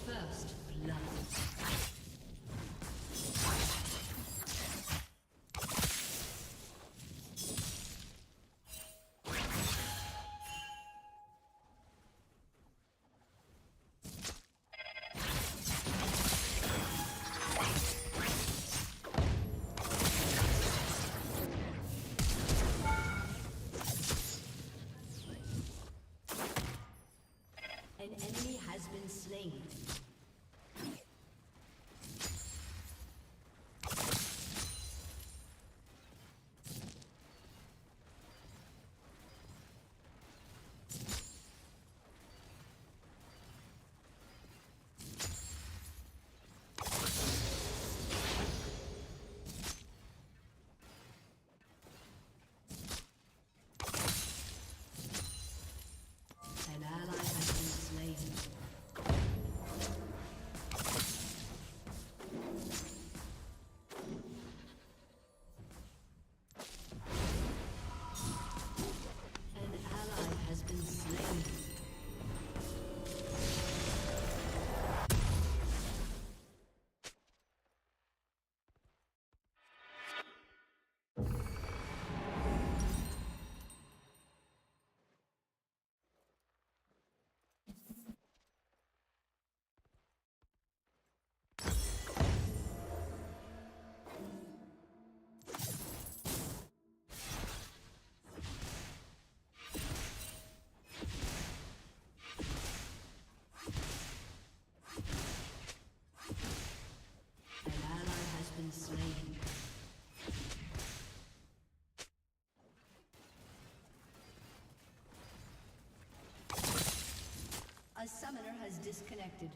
First blood. An enemy has been slain. disconnected.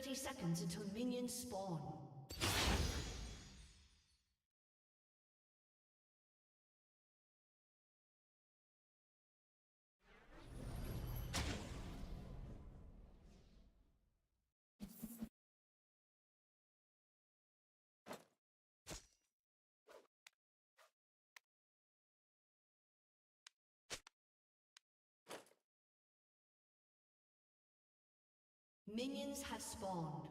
30 seconds until minions spawn. Minions have spawned.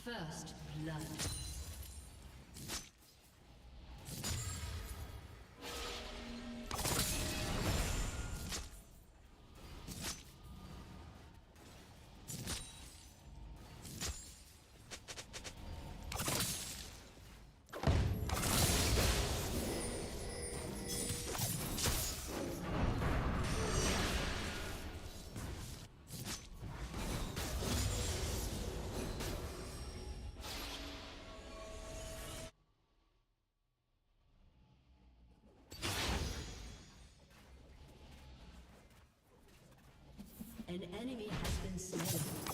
First blood. An enemy has been slain.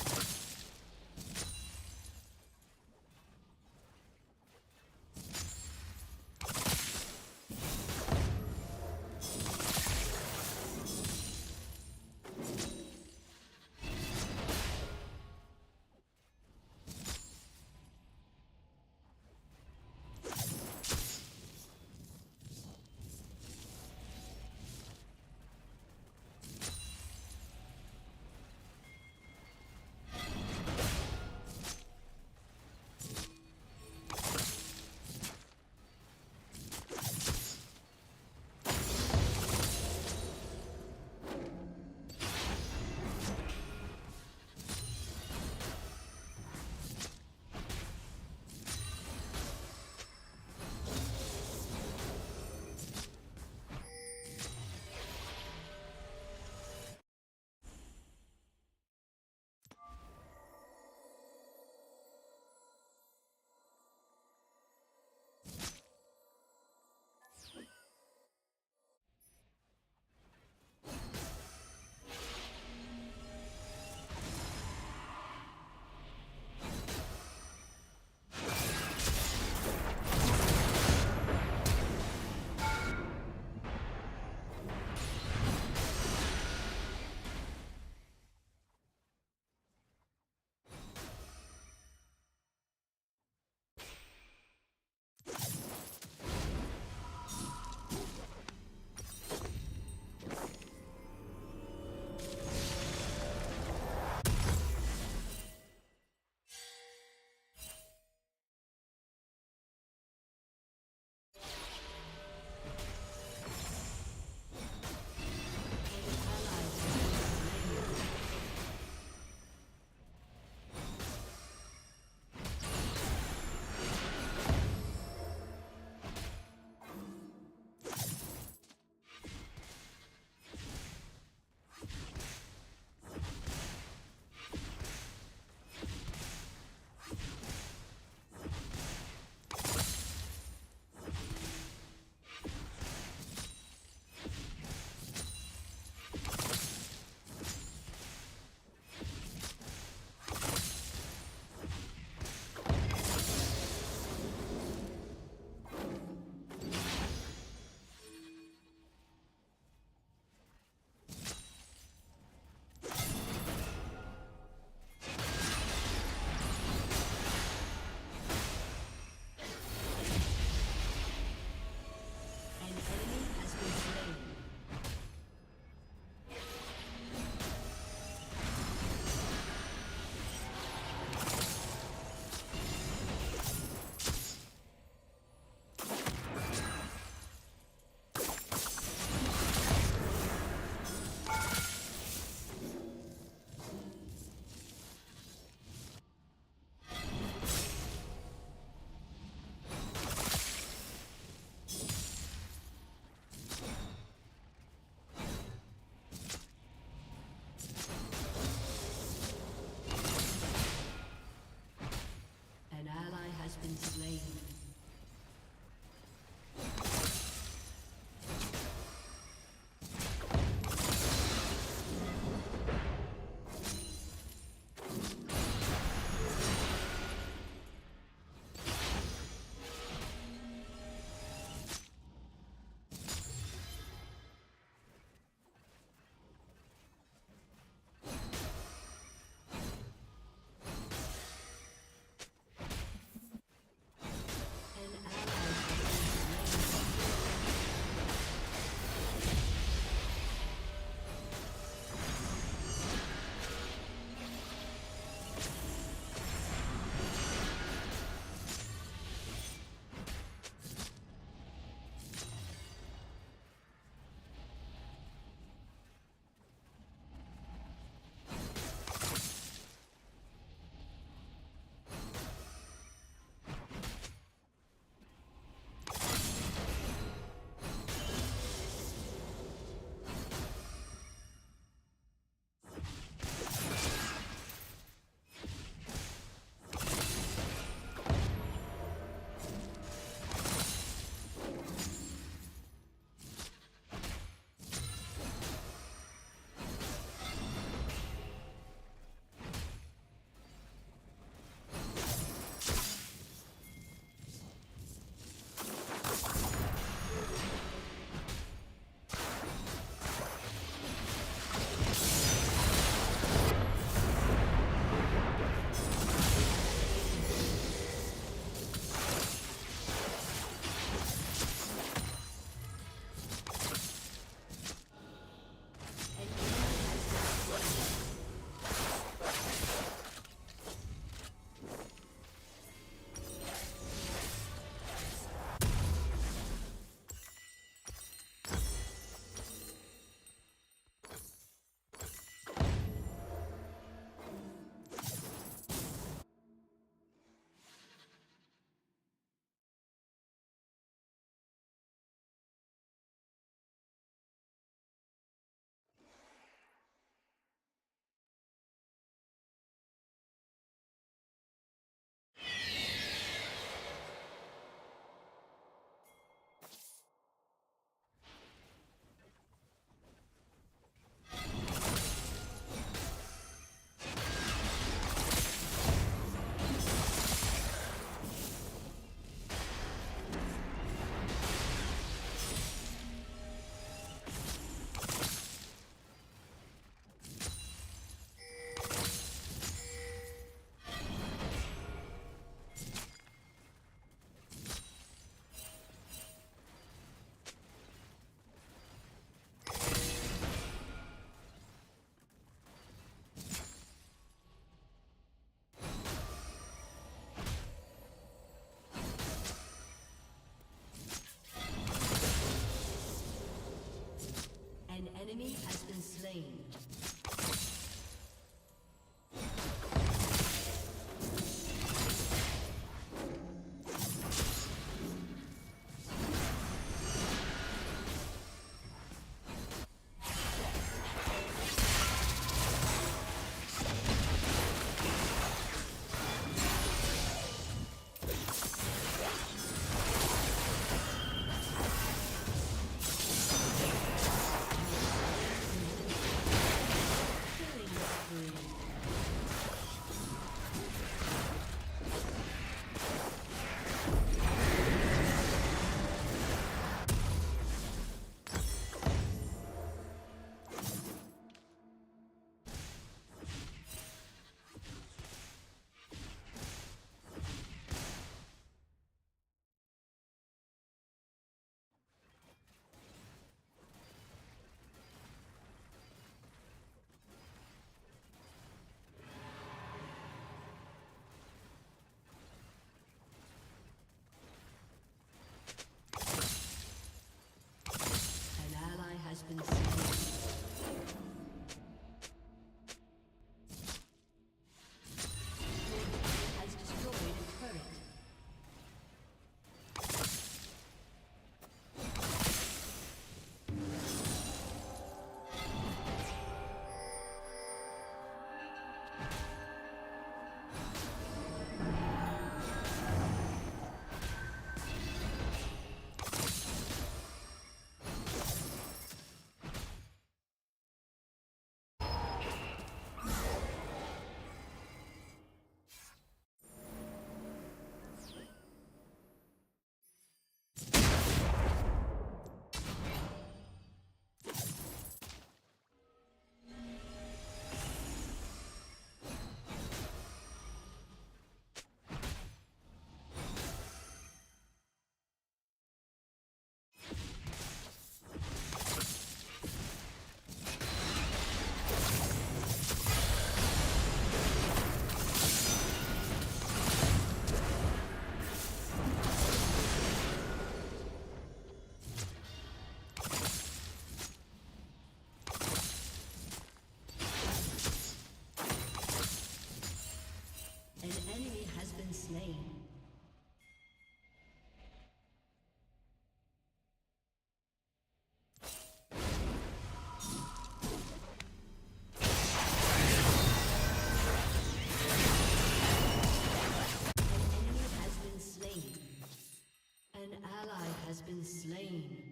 An ally has been slain.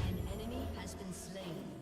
An enemy has been slain.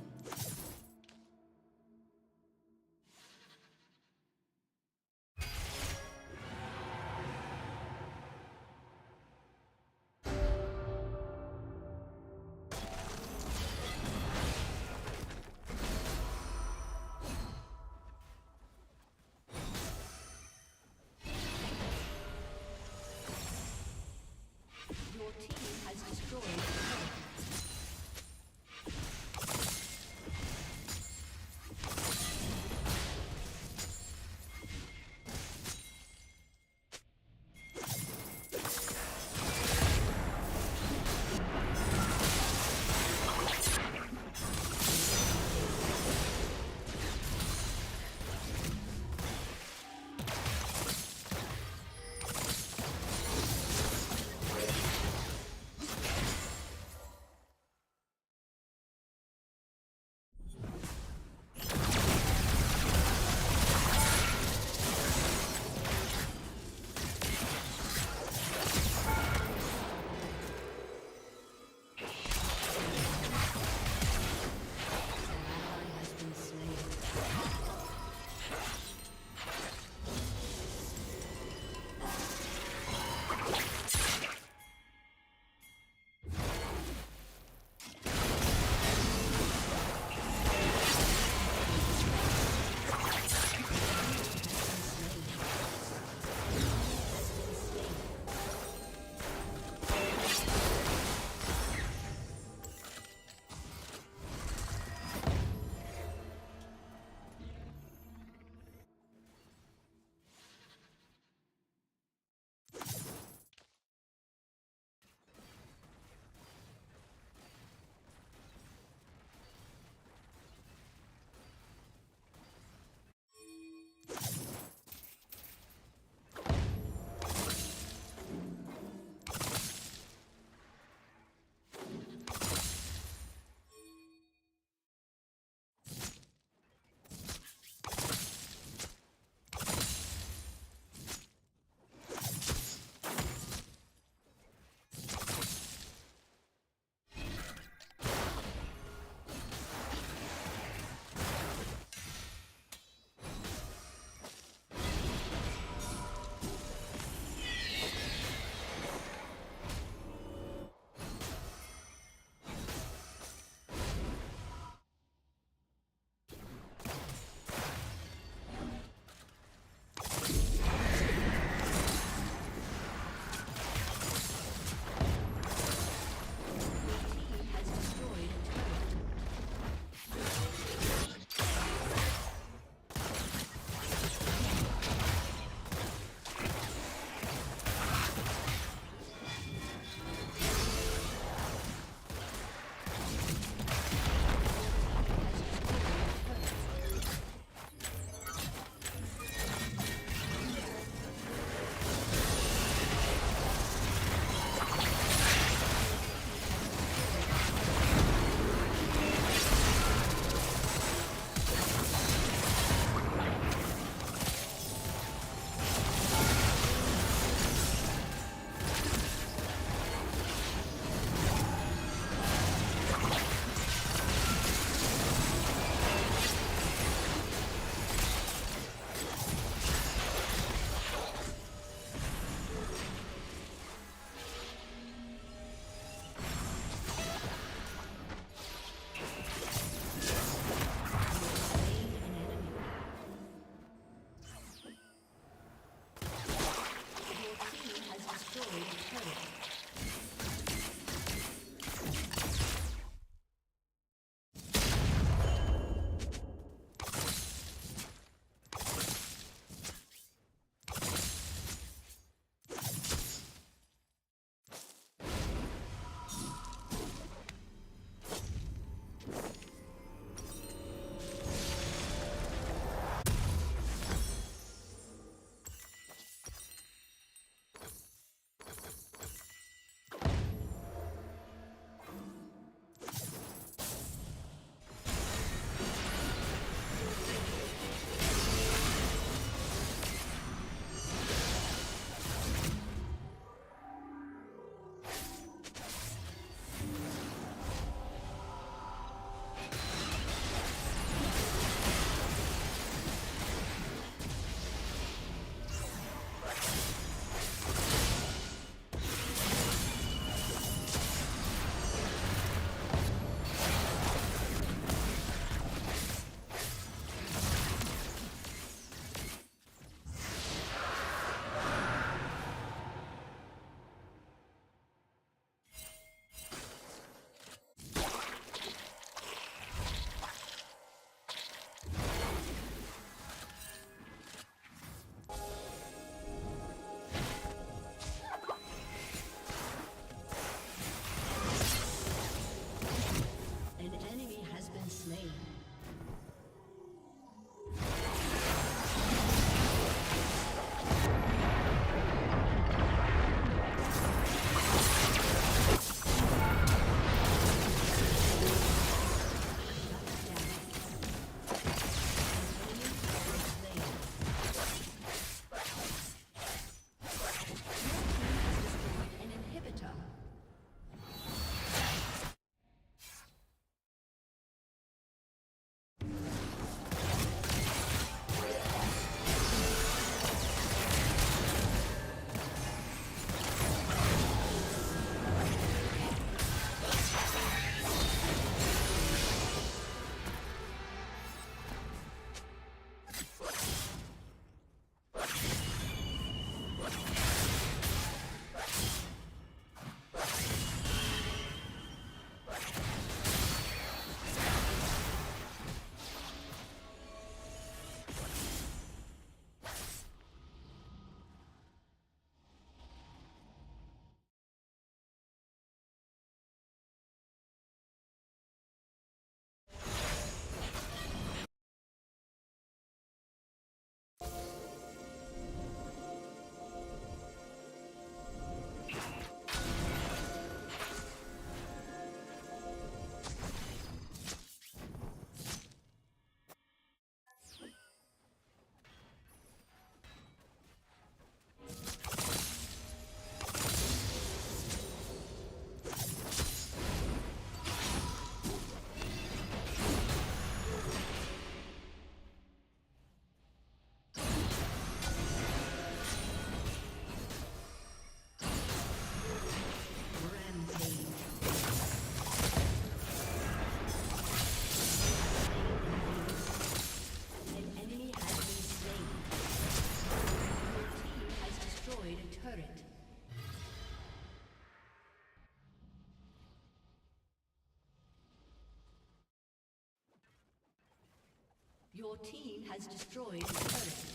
Your team has destroyed a turret.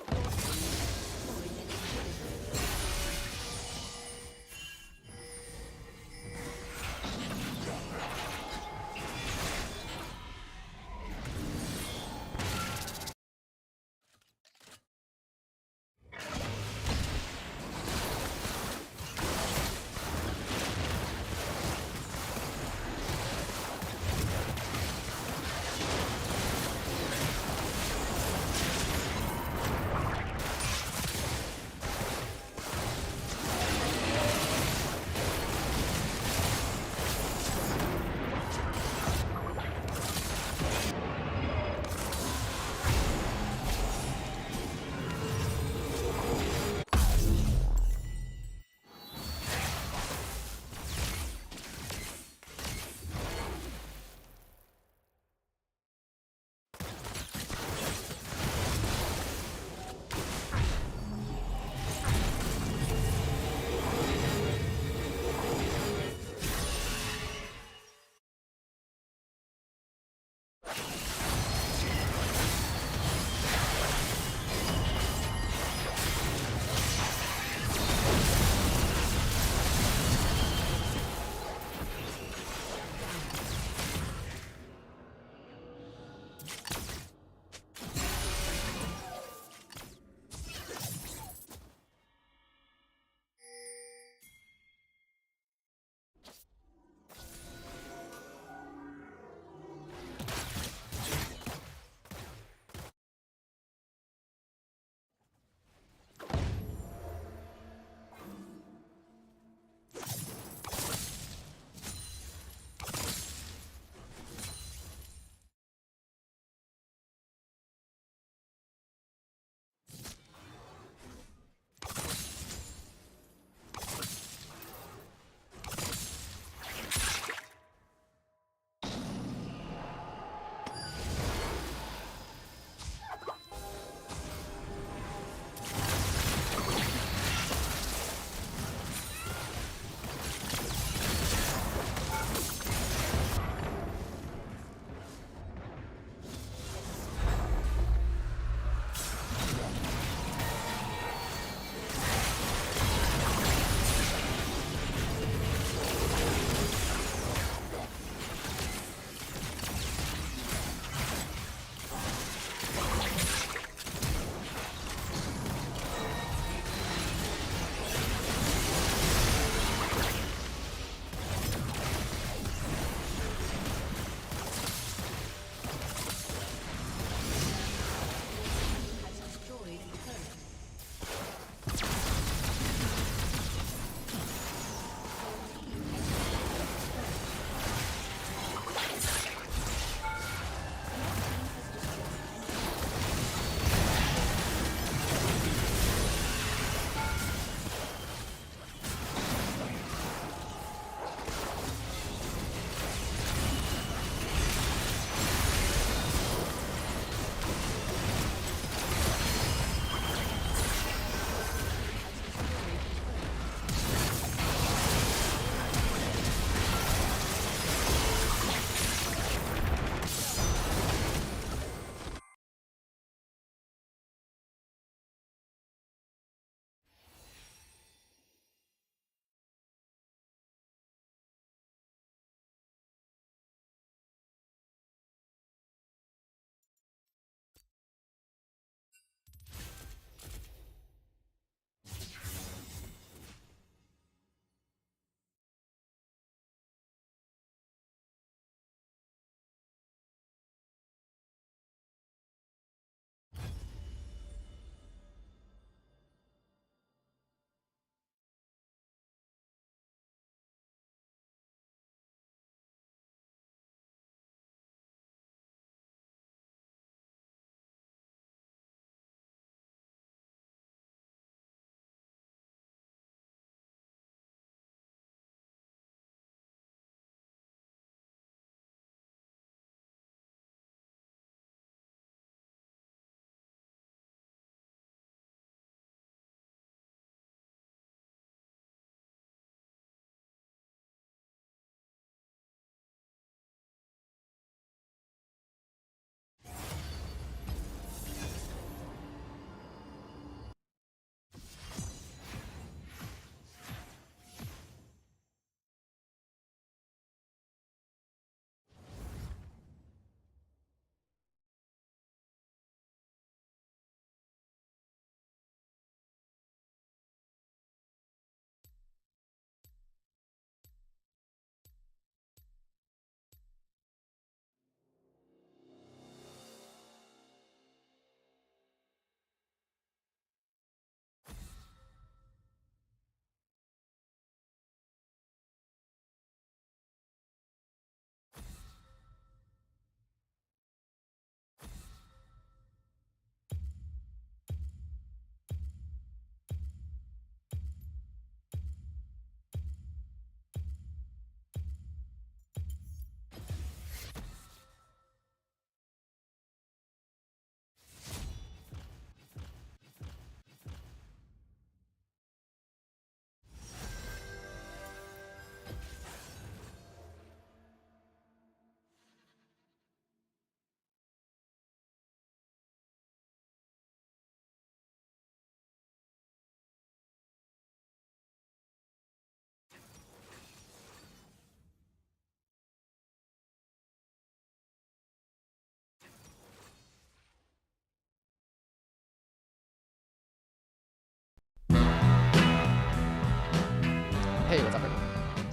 Your team has destroyed an inhibitor.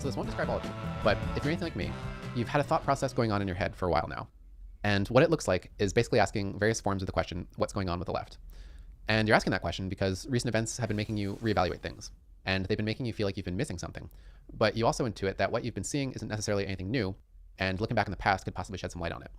So this won't describe all of you, but if you're anything like me, you've had a thought process going on in your head for a while now. And what it looks like is basically asking various forms of the question, what's going on with the left? And you're asking that question because recent events have been making you reevaluate things, and they've been making you feel like you've been missing something. But you also intuit that what you've been seeing isn't necessarily anything new, and looking back in the past could possibly shed some light on it.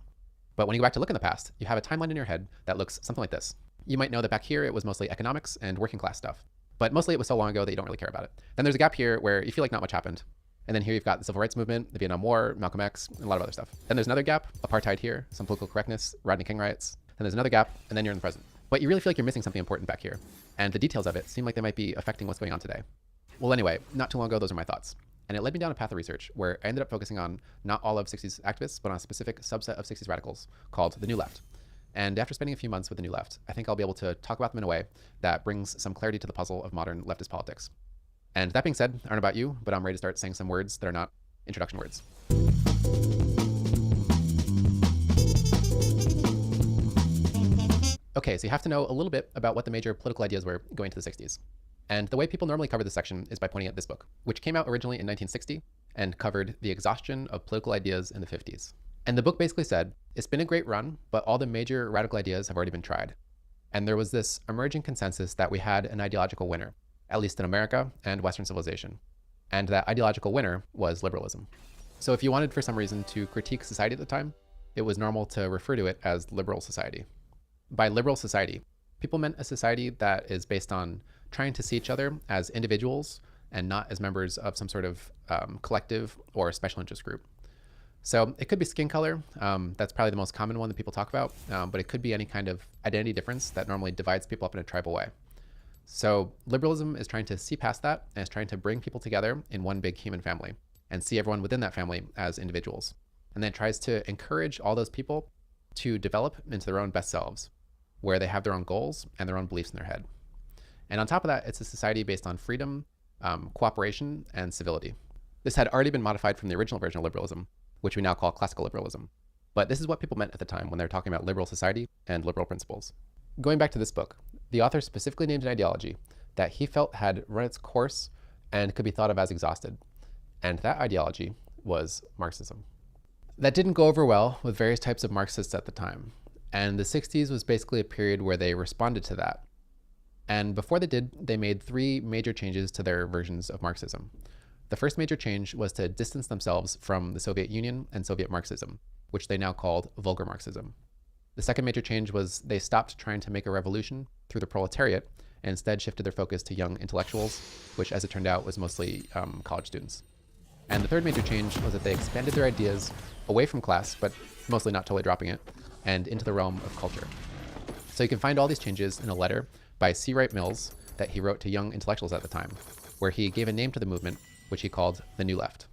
But when you go back to look in the past, you have a timeline in your head that looks something like this. You might know that back here it was mostly economics and working class stuff, but mostly it was so long ago that you don't really care about it. Then there's a gap here where you feel like not much happened. And then here you've got the Civil Rights Movement, the Vietnam War, Malcolm X, and a lot of other stuff. Then there's another gap, apartheid here, some political correctness, Rodney King riots. Then there's another gap, and then you're in the present. But you really feel like you're missing something important back here. And the details of it seem like they might be affecting what's going on today. Well, anyway, not too long ago, those are my thoughts. And it led me down a path of research where I ended up focusing on not all of 60s activists, but on a specific subset of 60s radicals called the New Left. And after spending a few months with the New Left, I think I'll be able to talk about them in a way that brings some clarity to the puzzle of modern leftist politics. And that being said, I don't know about you, but I'm ready to start saying some words that are not introduction words. Okay, so you have to know a little bit about what the major political ideas were going to the 60s. And the way people normally cover this section is by pointing at this book, which came out originally in 1960 and covered the exhaustion of political ideas in the 50s. And the book basically said, it's been a great run, but all the major radical ideas have already been tried. And there was this emerging consensus that we had an ideological winner, at least in America and Western civilization. And that ideological winner was liberalism. So if you wanted for some reason to critique society at the time, it was normal to refer to it as liberal society. By liberal society, people meant a society that is based on trying to see each other as individuals and not as members of some sort of collective or special interest group. So it could be skin color. That's probably the most common one that people talk about, but it could be any kind of identity difference that normally divides people up in a tribal way. So liberalism is trying to see past that, and it's trying to bring people together in one big human family and see everyone within that family as individuals. And then it tries to encourage all those people to develop into their own best selves, where they have their own goals and their own beliefs in their head. And on top of that, it's a society based on freedom, cooperation, and civility. This had already been modified from the original version of liberalism, which we now call classical liberalism. But this is what people meant at the time when they were talking about liberal society and liberal principles. Going back to this book, the author specifically named an ideology that he felt had run its course and could be thought of as exhausted. And that ideology was Marxism. That didn't go over well with various types of Marxists at the time. And the 60s was basically a period where they responded to that. And before they did, they made three major changes to their versions of Marxism. The first major change was to distance themselves from the Soviet Union and Soviet Marxism, which they now called vulgar Marxism. The second major change was they stopped trying to make a revolution through the proletariat and instead shifted their focus to young intellectuals, which as it turned out was mostly college students. And the third major change was that they expanded their ideas away from class, but mostly not totally dropping it, and into the realm of culture. So you can find all these changes in a letter by C. Wright Mills that he wrote to young intellectuals at the time, where he gave a name to the movement, which he called the New Left.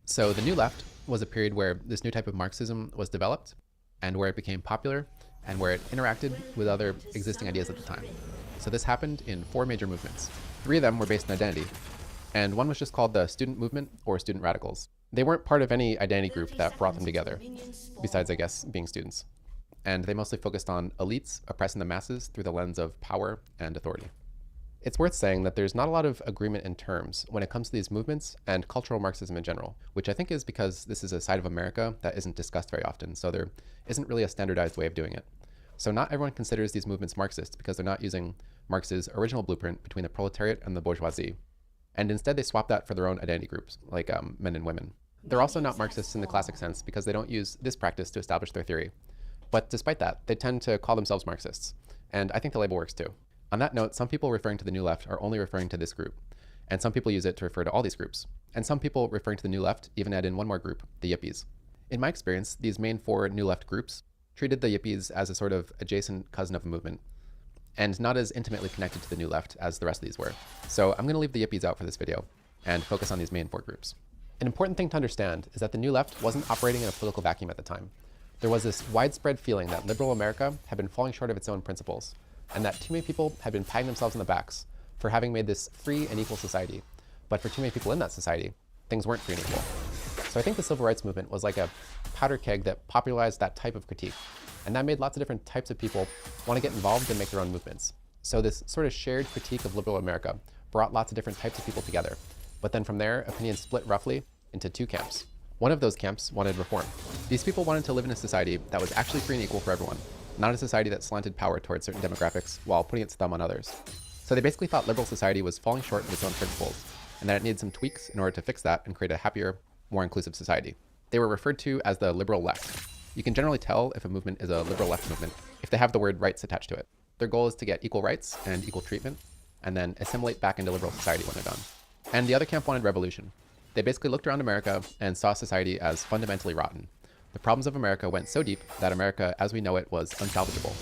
So the New Left was a period where this new type of Marxism was developed, and where it became popular, and where it interacted with other existing ideas at the time. So this happened in four major movements. Three of them were based on identity, and one was just called the Student Movement or Student Radicals. They weren't part of any identity group that brought them together, besides, I guess, being students. And they mostly focused on elites oppressing the masses through the lens of power and authority. It's worth saying that there's not a lot of agreement in terms when it comes to these movements and cultural Marxism in general, which I think is because this is a side of America that isn't discussed very often, so there isn't really a standardized way of doing it. So not everyone considers these movements Marxist because they're not using Marx's original blueprint between the proletariat and the bourgeoisie. And instead they swap that for their own identity groups, like men and women. They're also not Marxists in the classic sense because they don't use this practice to establish their theory. But despite that, they tend to call themselves Marxists. And I think the label works too. On that note, some people referring to the New Left are only referring to this group. And some people use it to refer to all these groups. And some people referring to the New Left even add in one more group, the Yippies. In my experience, these main four New Left groups treated the Yippies as a sort of adjacent cousin of a movement, and not as intimately connected to the New Left as the rest of these were. So I'm going to leave the Yippies out for this video and focus on these main four groups. An important thing to understand is that the New Left wasn't operating in a political vacuum at the time. There was this widespread feeling that liberal America had been falling short of its own principles, and that too many people had been patting themselves on the backs for having made this free and equal society. But for too many people in that society, things weren't free and equal. So I think the civil rights movement was like a powder keg that popularized that type of critique. And that made lots of different types of people want to get involved and make their own movements. So this sort of shared critique of liberal America brought lots of different types of people together. But then from there, opinions split roughly into two camps. One of those camps wanted reform. These people wanted to live in a society that was actually free and equal for everyone, not a society that slanted power towards certain demographics while putting its thumb on others. So they basically thought liberal society was falling short of its own principles, and that it needed some tweaks in order to fix that and create a happier, more inclusive society. They were referred to as the liberal left. You can generally tell if a movement is a liberal left movement if they have the word rights attached to it. Their goal is to get equal rights and equal treatment, and then assimilate back into liberal society when they're done. And the other camp wanted revolution. They basically looked around America and saw society as fundamentally rotten. The problems of America went so deep that America as we know it was unsalvageable.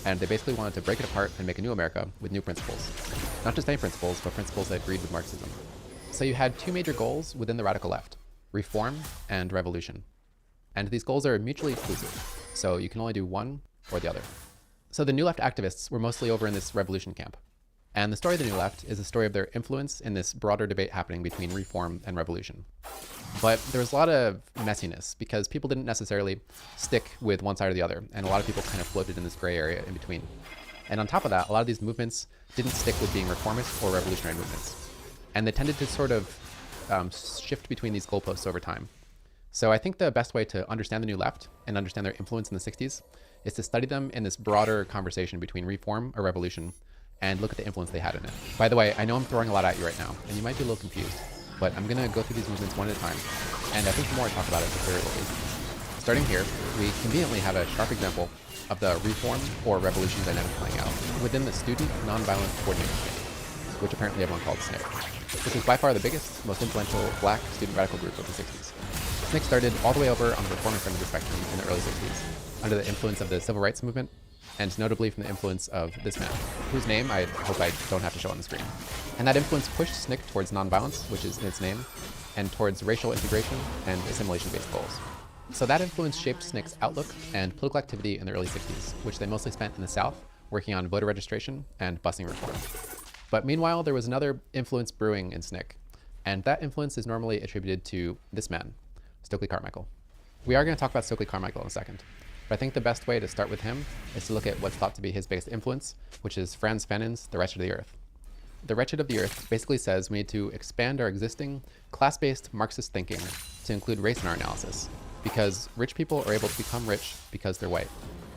And they basically wanted to break it apart and make a new America with new principles. Not just any principles, but principles that agreed with Marxism. So you had two major goals within the radical left: reform and revolution. And these goals are mutually exclusive, so you can only do one or the other. So the New Left activists were mostly over in this revolution camp. And the story of the New Left is a story of their influence in this broader debate happening between reform and revolution. But there was a lot of messiness because people didn't necessarily stick with one side or the other, and a lot of people kind of floated in this gray area in between. And on top of that, a lot of these movements didn't stick with being reformist or revolutionary movements. And they tended to sort of shift between these goalposts over time. So I think the best way to understand the New Left and understand their influence in the 60s is to study them in this broader conversation between reform or revolution and look at the influence they had in it. By the way, I know I'm throwing a lot at you right now, and you might be a little confused, but I'm going to go through these movements one at a time, and I think the more I talk about it, the clearer it will be. Starting here, we conveniently have a sharp example of the reform or revolution dynamic playing out within the Student Nonviolent Coordinating Committee, which apparently everyone called SNCC. This is by far the biggest, most influential black student radical group of the 60s. SNCC started all the way over on the reformist end of the spectrum in the early 60s, under the influence of the civil rights movement, and notably from the influence of this man, whose name I hope I don't have to show on the screen. And that influence pushed SNCC towards nonviolence, which is in its name, and towards racial integration and assimilation-based goals. So that influence shaped SNCC's outlook and political activity in the early 60s, which they mostly spent in the South, working on voter registration and busing reform. But meanwhile, there was another influence brewing in SNCC, and that influence is normally attributed to this man, Stokely Carmichael. We are going to talk about Stokely Carmichael in a second, but I think the best way to start with him is to look at what's thought to be his biggest influence, which is Frantz Fanon's The Wretched of the Earth. The Wretched of the Earth basically says we need to expand our existing class-based Marxist thinking to include race in our analysis, because rich people are able to become rich because they're white.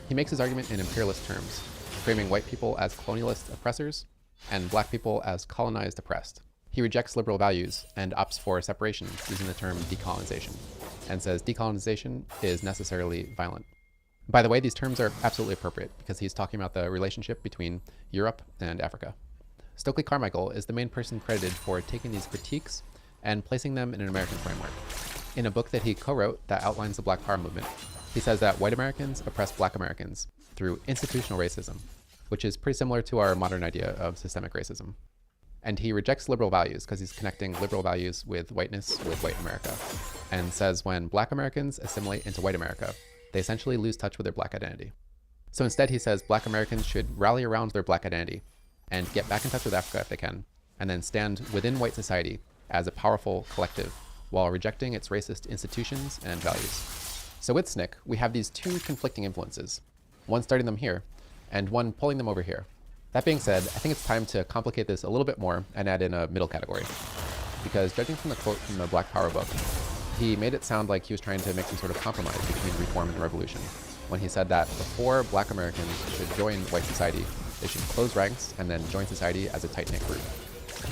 He makes his argument in imperialist terms, framing white people as colonialist oppressors and black people as colonized oppressed. He rejects liberal values and opts for separation using the term decolonization, and says decolonization is necessarily violent. By the way, these terms are absolutely appropriate because he's talking about the relationship between Europe and Africa. Stokely Carmichael is the main person credited for taking these critiques and placing them in an American framework. In a book that he co-wrote that outlines the Black Power movement, he says that white Americans oppress black Americans through institutional racism, which is pretty similar to our modern idea of systemic racism. And he rejects liberal values because he's connecting liberal values with whiteness with white America, and says when black Americans assimilate into white America, they essentially lose touch with their black identity. So instead he says black Americans should rally around their black identity and get back in touch with Africa if they can, and then stand within white society as a powerful collective while rejecting its racist institutions and values. So with SNCC, we have these two conflicting influences, one starting them here and one pulling them over here. That being said, I think it's time to complicate this a little bit more and add in a middle category. Because judging from the quote from the Black Power book, he made it sound like he was trying to make some sort of compromise between reform and revolution, when he said that before black Americans should join white society, they should close ranks and then join society as a tight-knit group.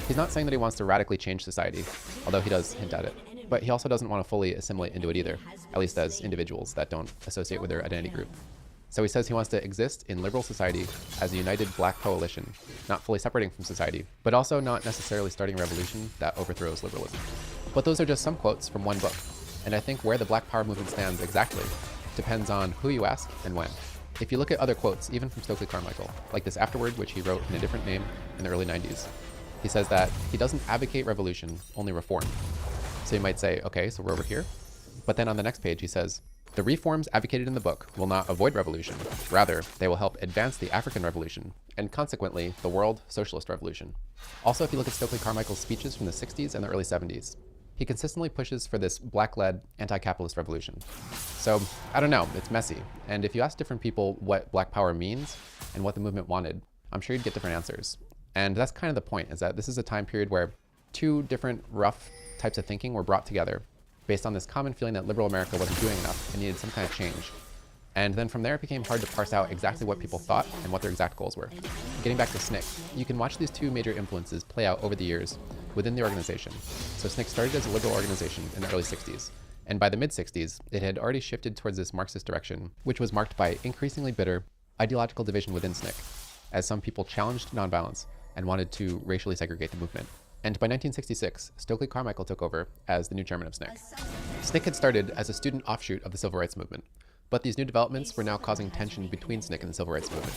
He's not saying that he wants to radically change society, although he does hint at it, but he also doesn't want to fully assimilate into it either, at least as individuals that don't associate with their identity group. So he says he wants to exist in liberal society as a united black coalition, not fully separating from society, but also not necessarily starting a revolution that overthrows liberalism. But those are just some quotes from one book, and I think where the Black Power movement stands exactly depends on who you ask and when. If you look at other quotes, even from Stokely Carmichael, like this afterword, which he wrote in a different name in the early 90s, he says that he doesn't advocate revolution, only reform. So you might say, okay, so we're over here. But then on the next page, he says, the reforms advocated in the book will not avoid revolution. Rather, they will help advance the African Revolution, and consequently, the world socialist revolution. Also, if you look at Stokely Carmichael's speeches from the 60s and the early 70s, he consistently pushes for this black-led anti-capitalist revolution. So, I don't know, it's messy. And if you ask different people what Black Power means and what the movement wanted, I'm sure you'd get different answers. And that's kind of the point, is that this is a time period where two different rough types of thinking were brought together based on this common feeling that liberal America wasn't doing enough and needed some kind of change. And then from there, it became hard to parse out exactly what people thought and what their exact goals were. Getting back to SNCC, you can watch these two major influences play out over the years within the organization. So SNCC started as a liberal organization in the early 60s. And by the mid-60s, it had already shifted towards this Marxist direction, which was marked by increasingly bitter ideological division within SNCC, as some people challenged nonviolence and wanted to racially segregate the movement. And by 1966, Stokely Carmichael took over as the new chairman of SNCC. SNCC had started as a student offshoot of the civil rights movement, but these new developments were now causing tension between SNCC and the civil rights movement.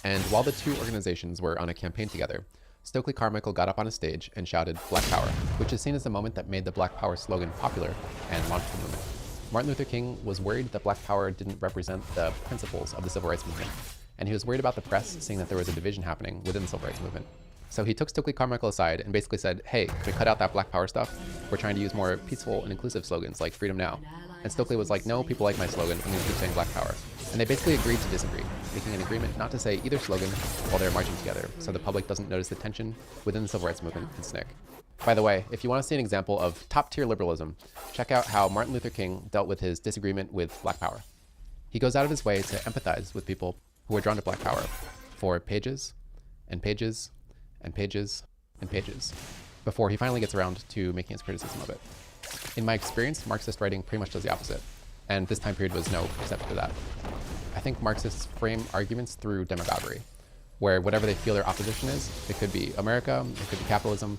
And while the two organizations were on a campaign together, Stokely Carmichael got up on a stage and shouted "Black Power," which is seen as the moment that made the Black Power slogan popular and launched the movement. Martin Luther King was worried that Black Power didn't represent the principles of the civil rights movement, and he was worried about the press seeing that there was a division happening within the civil rights movement. So he took Stokely Carmichael aside and basically said, "Hey, can we cut out that Black Power stuff? We're trying to use more peaceful and inclusive slogans like Freedom Now." And Stokely was like, "No, people like my slogan, I'm going to keep saying Black Power." And they basically agreed to disagree, making an agreement not to say either slogan while they're marching together, so the public doesn't notice the tension within the civil rights movement and SNCC. By the way, if you want to see an example of top-tier liberalism, check out how Martin Luther King dealt with his disagreement with Black Power. He goes out of his way to empathize with people who are drawn to Black Power for pages and pages and pages and pages before he finally gets around to making his criticism of it. In my experience, Marxist writing pretty much does the opposite, and this time period was no exception to that. I think Marxists frame arguments through demagoguery, where whatever they feel their opposition is, it could be America, it could be capitalism,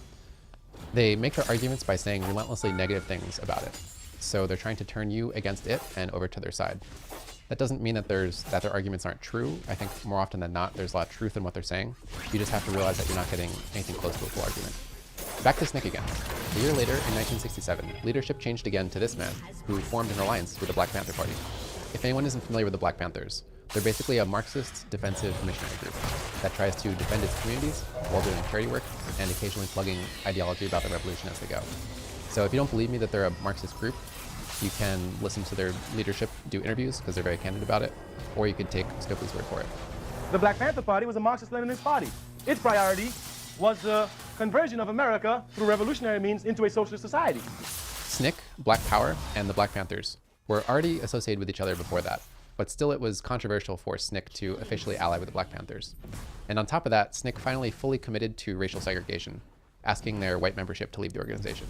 they make their arguments by saying relentlessly negative things about it. So they're trying to turn you against it and over to their side. That doesn't mean that their arguments aren't true. I think more often than not, there's a lot of truth in what they're saying. You just have to realize that you're not getting anything close to a full argument. Back to SNCC again. A year later, in 1967, leadership changed again to this man, who formed an alliance with the Black Panther Party. If anyone isn't familiar with the Black Panthers, they're basically a Marxist defensive missionary group that tries to defend its communities while doing charity work and occasionally plugging ideology about the revolution as they go. So if you don't believe me that they're a Marxist group, you can listen to their leadership do interviews because they're very candid about it, or you could take Stokely's word for it. The Black Panther Party was a Marxist-Leninist party. Its priority was the conversion of America through revolutionary means into a socialist society. SNCC, Black Power, and the Black Panthers were already associated with each other before that, but still it was controversial for SNCC to officially ally with the Black Panthers. And on top of that, SNCC finally fully committed to racial segregation, asking their white membership to leave the organization.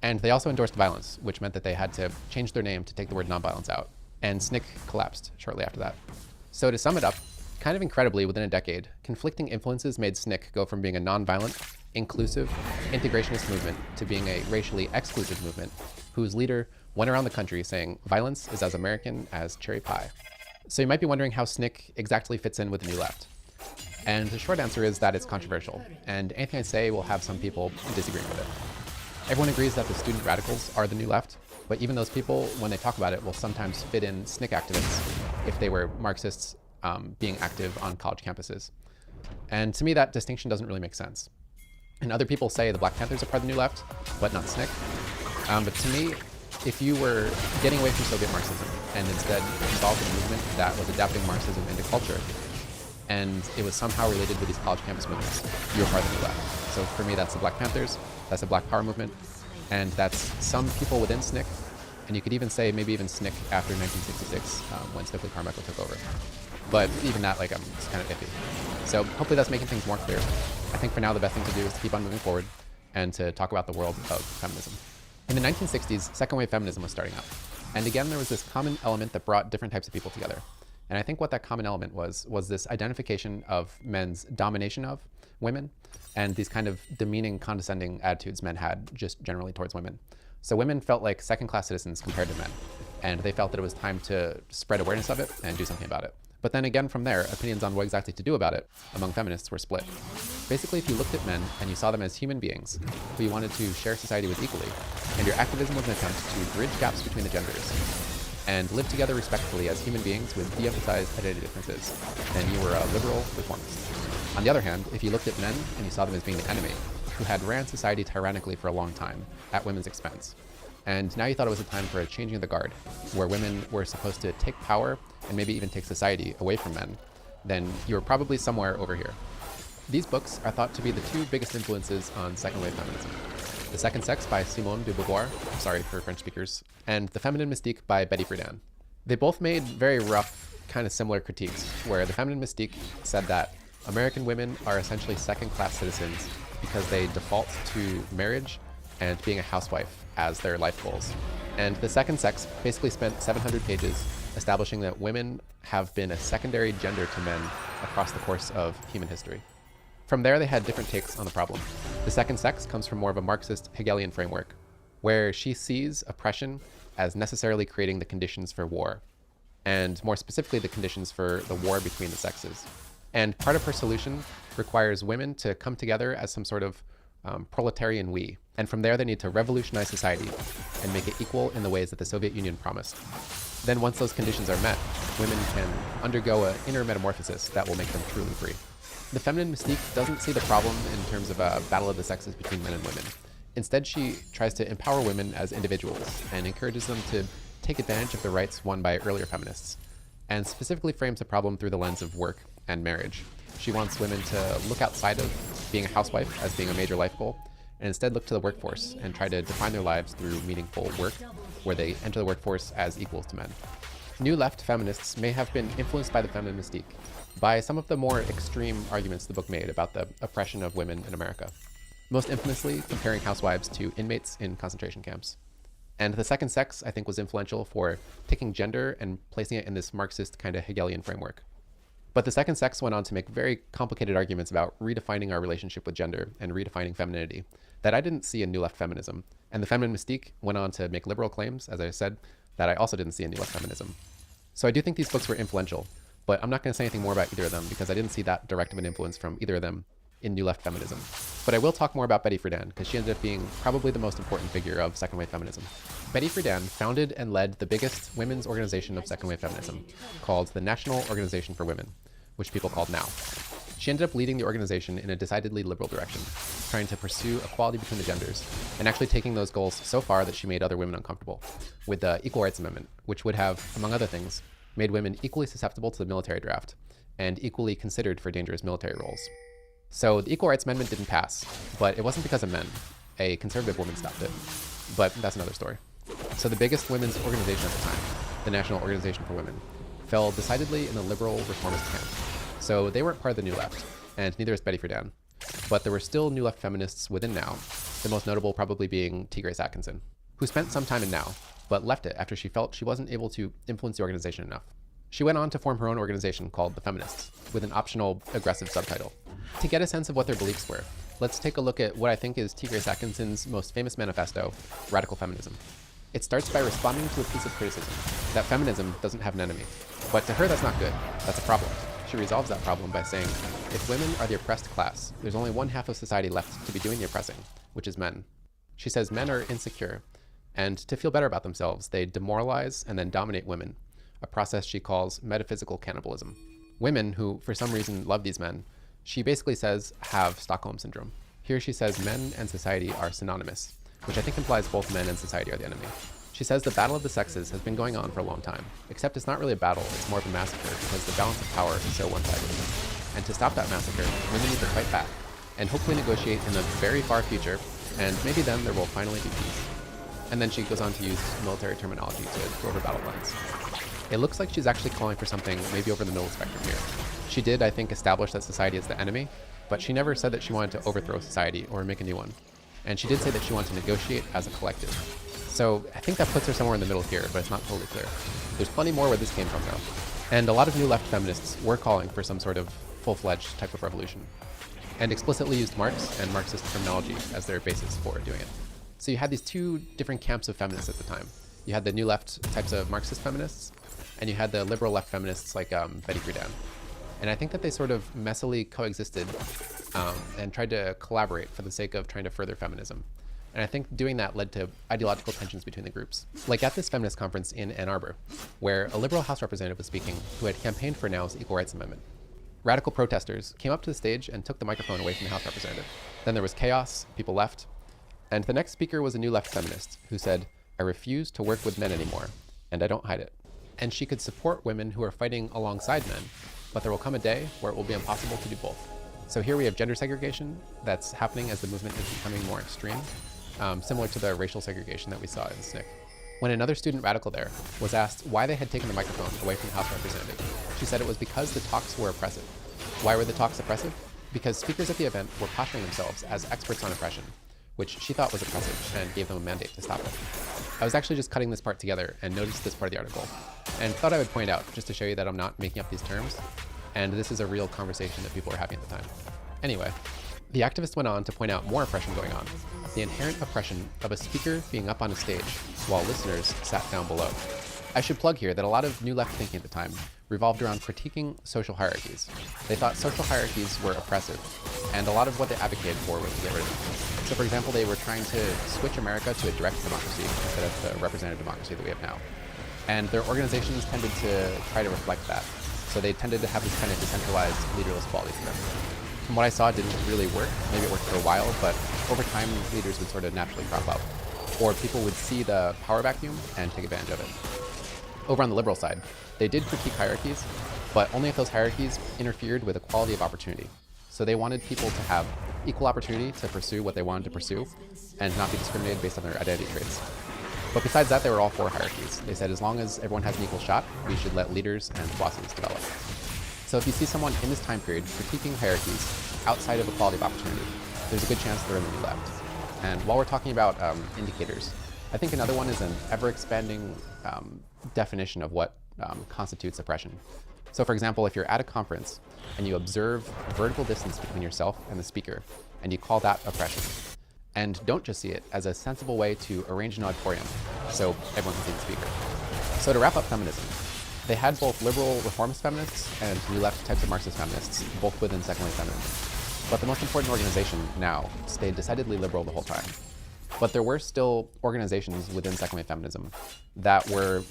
And they also endorsed violence, which meant that they had to change their name to take the word nonviolence out. And SNCC collapsed shortly after that. So to sum it up, kind of incredibly within a decade, conflicting influences made SNCC go from being a nonviolent, inclusive, integrationist movement to being a racially exclusive movement whose leader went around the country saying violence is as American as cherry pie. So you might be wondering how SNCC exactly fits in with the New Left. And the short answer is that it's controversial, and anything I say will have some people disagreeing with it. Everyone agrees that the student radicals are the New Left, but even those people, when they talk about it, will sometimes fit in SNCC activists if they were Marxists being active on college campuses. And to me, that distinction doesn't really make sense. And other people say the Black Panthers are part of the New Left, but not SNCC. But to me, if you were getting away from Soviet Marxism and instead involved in a movement that was adapting Marxism into culture, and it was somehow related with these college campus movements, you were part of the New Left. So for me, that's the Black Panthers, that's the Black Power movement, and that's some people within SNCC, and you could even say maybe even SNCC after 1966 when Stokely Carmichael took over. But even that, it's kind of iffy. So hopefully that's making things more clear. I think for now the best thing to do is to keep on moving forward and to talk about the world of feminism. In the 1960s, second wave feminism was starting up. And again, there was this common element that brought different types of people together. And I think what that common element was this identification of men's domination of women and these kind of demeaning, condescending attitudes men had just generally towards women. So women felt like second-class citizens compared to men, and they felt that it was time to spread awareness of it and do something about it. But then again, from there, opinions on what exactly to do about it among feminists were split. Basically, if you looked at men and you saw them as human beings who you wanted to share society with equally, and your activism was an attempt to bridge gaps between the genders and live together respectfully as human beings with de-emphasized identity differences, then you were a liberal reformist. On the other hand, if you looked at men and you saw them as being the enemy, who had ran society tyrannically for a long time at women's expense, and now you thought it was a time for a changing of the guard, where women were supposed to take power and maybe even take society away from men, then you were probably somewhere over here. These books are thought to be the two biggest influences on second wave feminism. The Second Sex by Simone de Beauvoir, sorry for French speakers, and The Feminine Mystique by Betty Friedan. They both made very rough, kind of similar critiques, where The Feminine Mystique said that American women are essentially second-class citizens because they default to marriage and being a housewife as their life goals. And The Second Sex basically spent 700 pages establishing that women have been a secondary gender to men across the course of human history. From there, they had different takes on the problem. The Second Sex comes from more of a Marxist Hegelian framework, where she sees oppression as necessarily creating the conditions for war, and more specifically, the conditions for the war between the sexes. And part of her solution requires women to come together as some sort of proletarian we. And from there, they need to revolutionize society and make it equal in the ways that the Soviet Union promised. Then once those conditions are met, women can undergo an inner metamorphosis that will make them truly free. The Feminine Mystique doesn't see the problem in terms of a battle of the sexes between men and women. Instead, she tries to empower women as individuals and encourages them to take advantage of the rights won by earlier feminists, and specifically frames the problem through the lens of work and marriage. She wants women to look outside of being a housewife as being a major life goal, and instead look to the workforce and try to define their lives through meaningful work, where they enter the workforce as equals to men. New left feminists may have been influenced by the Feminine Mystique, by some of the more extreme arguments the book made about the oppression of women in America, most infamously comparing housewives to inmates in concentration camps. And The Second Sex, I think, was influential for taking gender and placing it in this Marxist kind of Hegelian framework. But The Second Sex went on to make very complicated arguments about redefining our relationship with gender and redefining femininity that I didn't see in New Left feminism. And The Feminine Mystique went on to make liberal claims, as I said, that I also didn't see in New Left feminism. So I do think these books were influential, but I'm not going to say anything more about either of them because I didn't see that direct of an influence from either of them in New Left feminism. But I will talk more about Betty Friedan because she ended up being probably the most important figure of second wave feminism. Betty Friedan founded and led the biggest women's organization of second wave feminism, called the National Organization for Women, which people called NOW. She ended up leading the organization in a decidedly liberal direction, trying to pursue equality between the genders, and actually taking those goals so far that she made other women uncomfortable, with the Equal Rights Amendment, which would have, among other things, made women equally susceptible to the military draft and equally considered for dangerous military roles. So the Equal Rights Amendment didn't pass, but it wasn't because of men. A conservative woman stopped it. But that's another story. So the biggest women's organization at the time, the National Organization for Women, fell decidedly in the liberal reformist camp. So they weren't part of the New Left, and neither is Betty Friedan. But there were still New Left feminists within NOW, the most notable probably being T. Grace Atkinson, who spent some time in NOW, but left it after she felt she wasn't able to influence the organization enough. She went on to form her own organization called The Feminists, with an optional aggressive subtitle. To get a sense of what their beliefs were, let's take a look at what I think is T. Grace Atkinson's most famous manifesto, Radical Feminism. It starts by responding to a piece of criticism, that feminism doesn't have an enemy. But to her, that's not good. That's a problem. She resolves that problem by saying, if women are the oppressed class, there's only one half of society left to be doing the oppressing, which is men. She says men are insecure, and to feel better about themselves, they demoralize and then dominate women, a process she calls metaphysical cannibalism. Women who, for some reason, love these men, she basically says have Stockholm Syndrome. Here she says men and society are synonymous, which I think implies both men and society are the enemy. She says the battle of the sexes has been going on for a long time, except it's not really a battle, it's more of a massacre because the balance of power is so one-sided. And to stop that massacre, women need to fight back, and hopefully negotiate in the very far future, and maybe then there will finally be peace. And then she goes on to use military terminology to draw her battle lines. It looks like she's actually calling for something maybe over the middle spectrum here. She did, I think, establish that society is the enemy, but she never said that she wanted to overthrow society or make a new one. And she did say that she wanted to negotiate as a collective. So I think that puts her somewhere in the middle here, but it's not totally clear. There's plenty more where this came from, though. And a lot of New Left feminists were calling for some sort of full-fledged type of revolution, and explicitly used Marx and Marxist terminology as their basis for doing it. So you had these two different camps of feminists at the time. You had the New Left types of Marxist feminists, and you had the liberal left feminists like Betty Friedan. And I think that they sort of messily coexisted and tried to collaborate for the sake of trying to further feminism. And I think doing that led to ideological tensions between the groups. Like at this feminist conference in Ann Arbor, where a liberal House representative was speaking who had campaigned for NOW's Equal Rights Amendment. Radical protesters came up to the stage and took the microphone away from the House representative. Then there was chaos, people left, and the next speaker was a New Left feminist who said, "I refuse to work with men anymore, and I don't hide it." And she could support women who are fighting alongside men, but there will come a day where it will be impossible to do both. So here we have gender segregation that's happening as the movement is becoming more extreme. similar to the racial segregation that we saw in SNCC. When another student radical there was asked why they had taken the microphone away from the House of Representatives, she said it was because the talks were oppressive. Why were the talks oppressive? Because speakers at the event were posturing themselves as experts on oppression, which she thought was oppressive and gave them a mandate to stop it. I was actually just cutting this part together and noticed this part of the article, and thought I would point out just to show you that I'm not making up these terms, and this is a real conversation that people were having at the time. Anyway, the activist went on to point out more oppression going on, the inherent oppression of a speaker being up on a stage while listeners sat down below. I should plug here that a lot of New Left thinking at the time revolved around critiquing social hierarchies. They thought social hierarchies were oppressive, and a lot of what they advocated for was to get rid of them. So for example, they were trying to switch America to a direct democracy instead of the representative democracy that we have now. And their organizations tended to try to reflect that. So they tended to have this kind of decentralized, leaderless quality to them. From what I saw, it didn't really work. Maybe it worked for a while, but over time, leaders would sort of naturally crop up. Or people would see the power vacuum and take advantage of it. Over on the liberal side, they did critique hierarchies, but only if those hierarchies interfered with equality of opportunity. So they wanted people to have equal opportunity to pursue what they wanted to pursue and not be discriminated based on their identity traits. But besides that, they were all for hierarchies. They said as long as everyone has an equal shot, we should let leaders and bosses develop. So if you see someone in this time period critiquing hierarchies outside of equality of opportunity, there's a good chance they're in the New Left. And while we're talking about indicators, I think another one is an ever-expanding definition of what constitutes oppression. So for example, if you're at a conference and you observe vertical distance between yourself and the speaker, and you call that oppression, and don't just see it as a sensible way to arrange an auditorium so everyone can see the speaker. So to wrap up feminism, they had both liberal reformist feminists and New Left types of Marxist feminists, both within second wave feminism. But the most important organization now stayed decidedly liberal the whole time. But there were still organizations within second wave feminism that were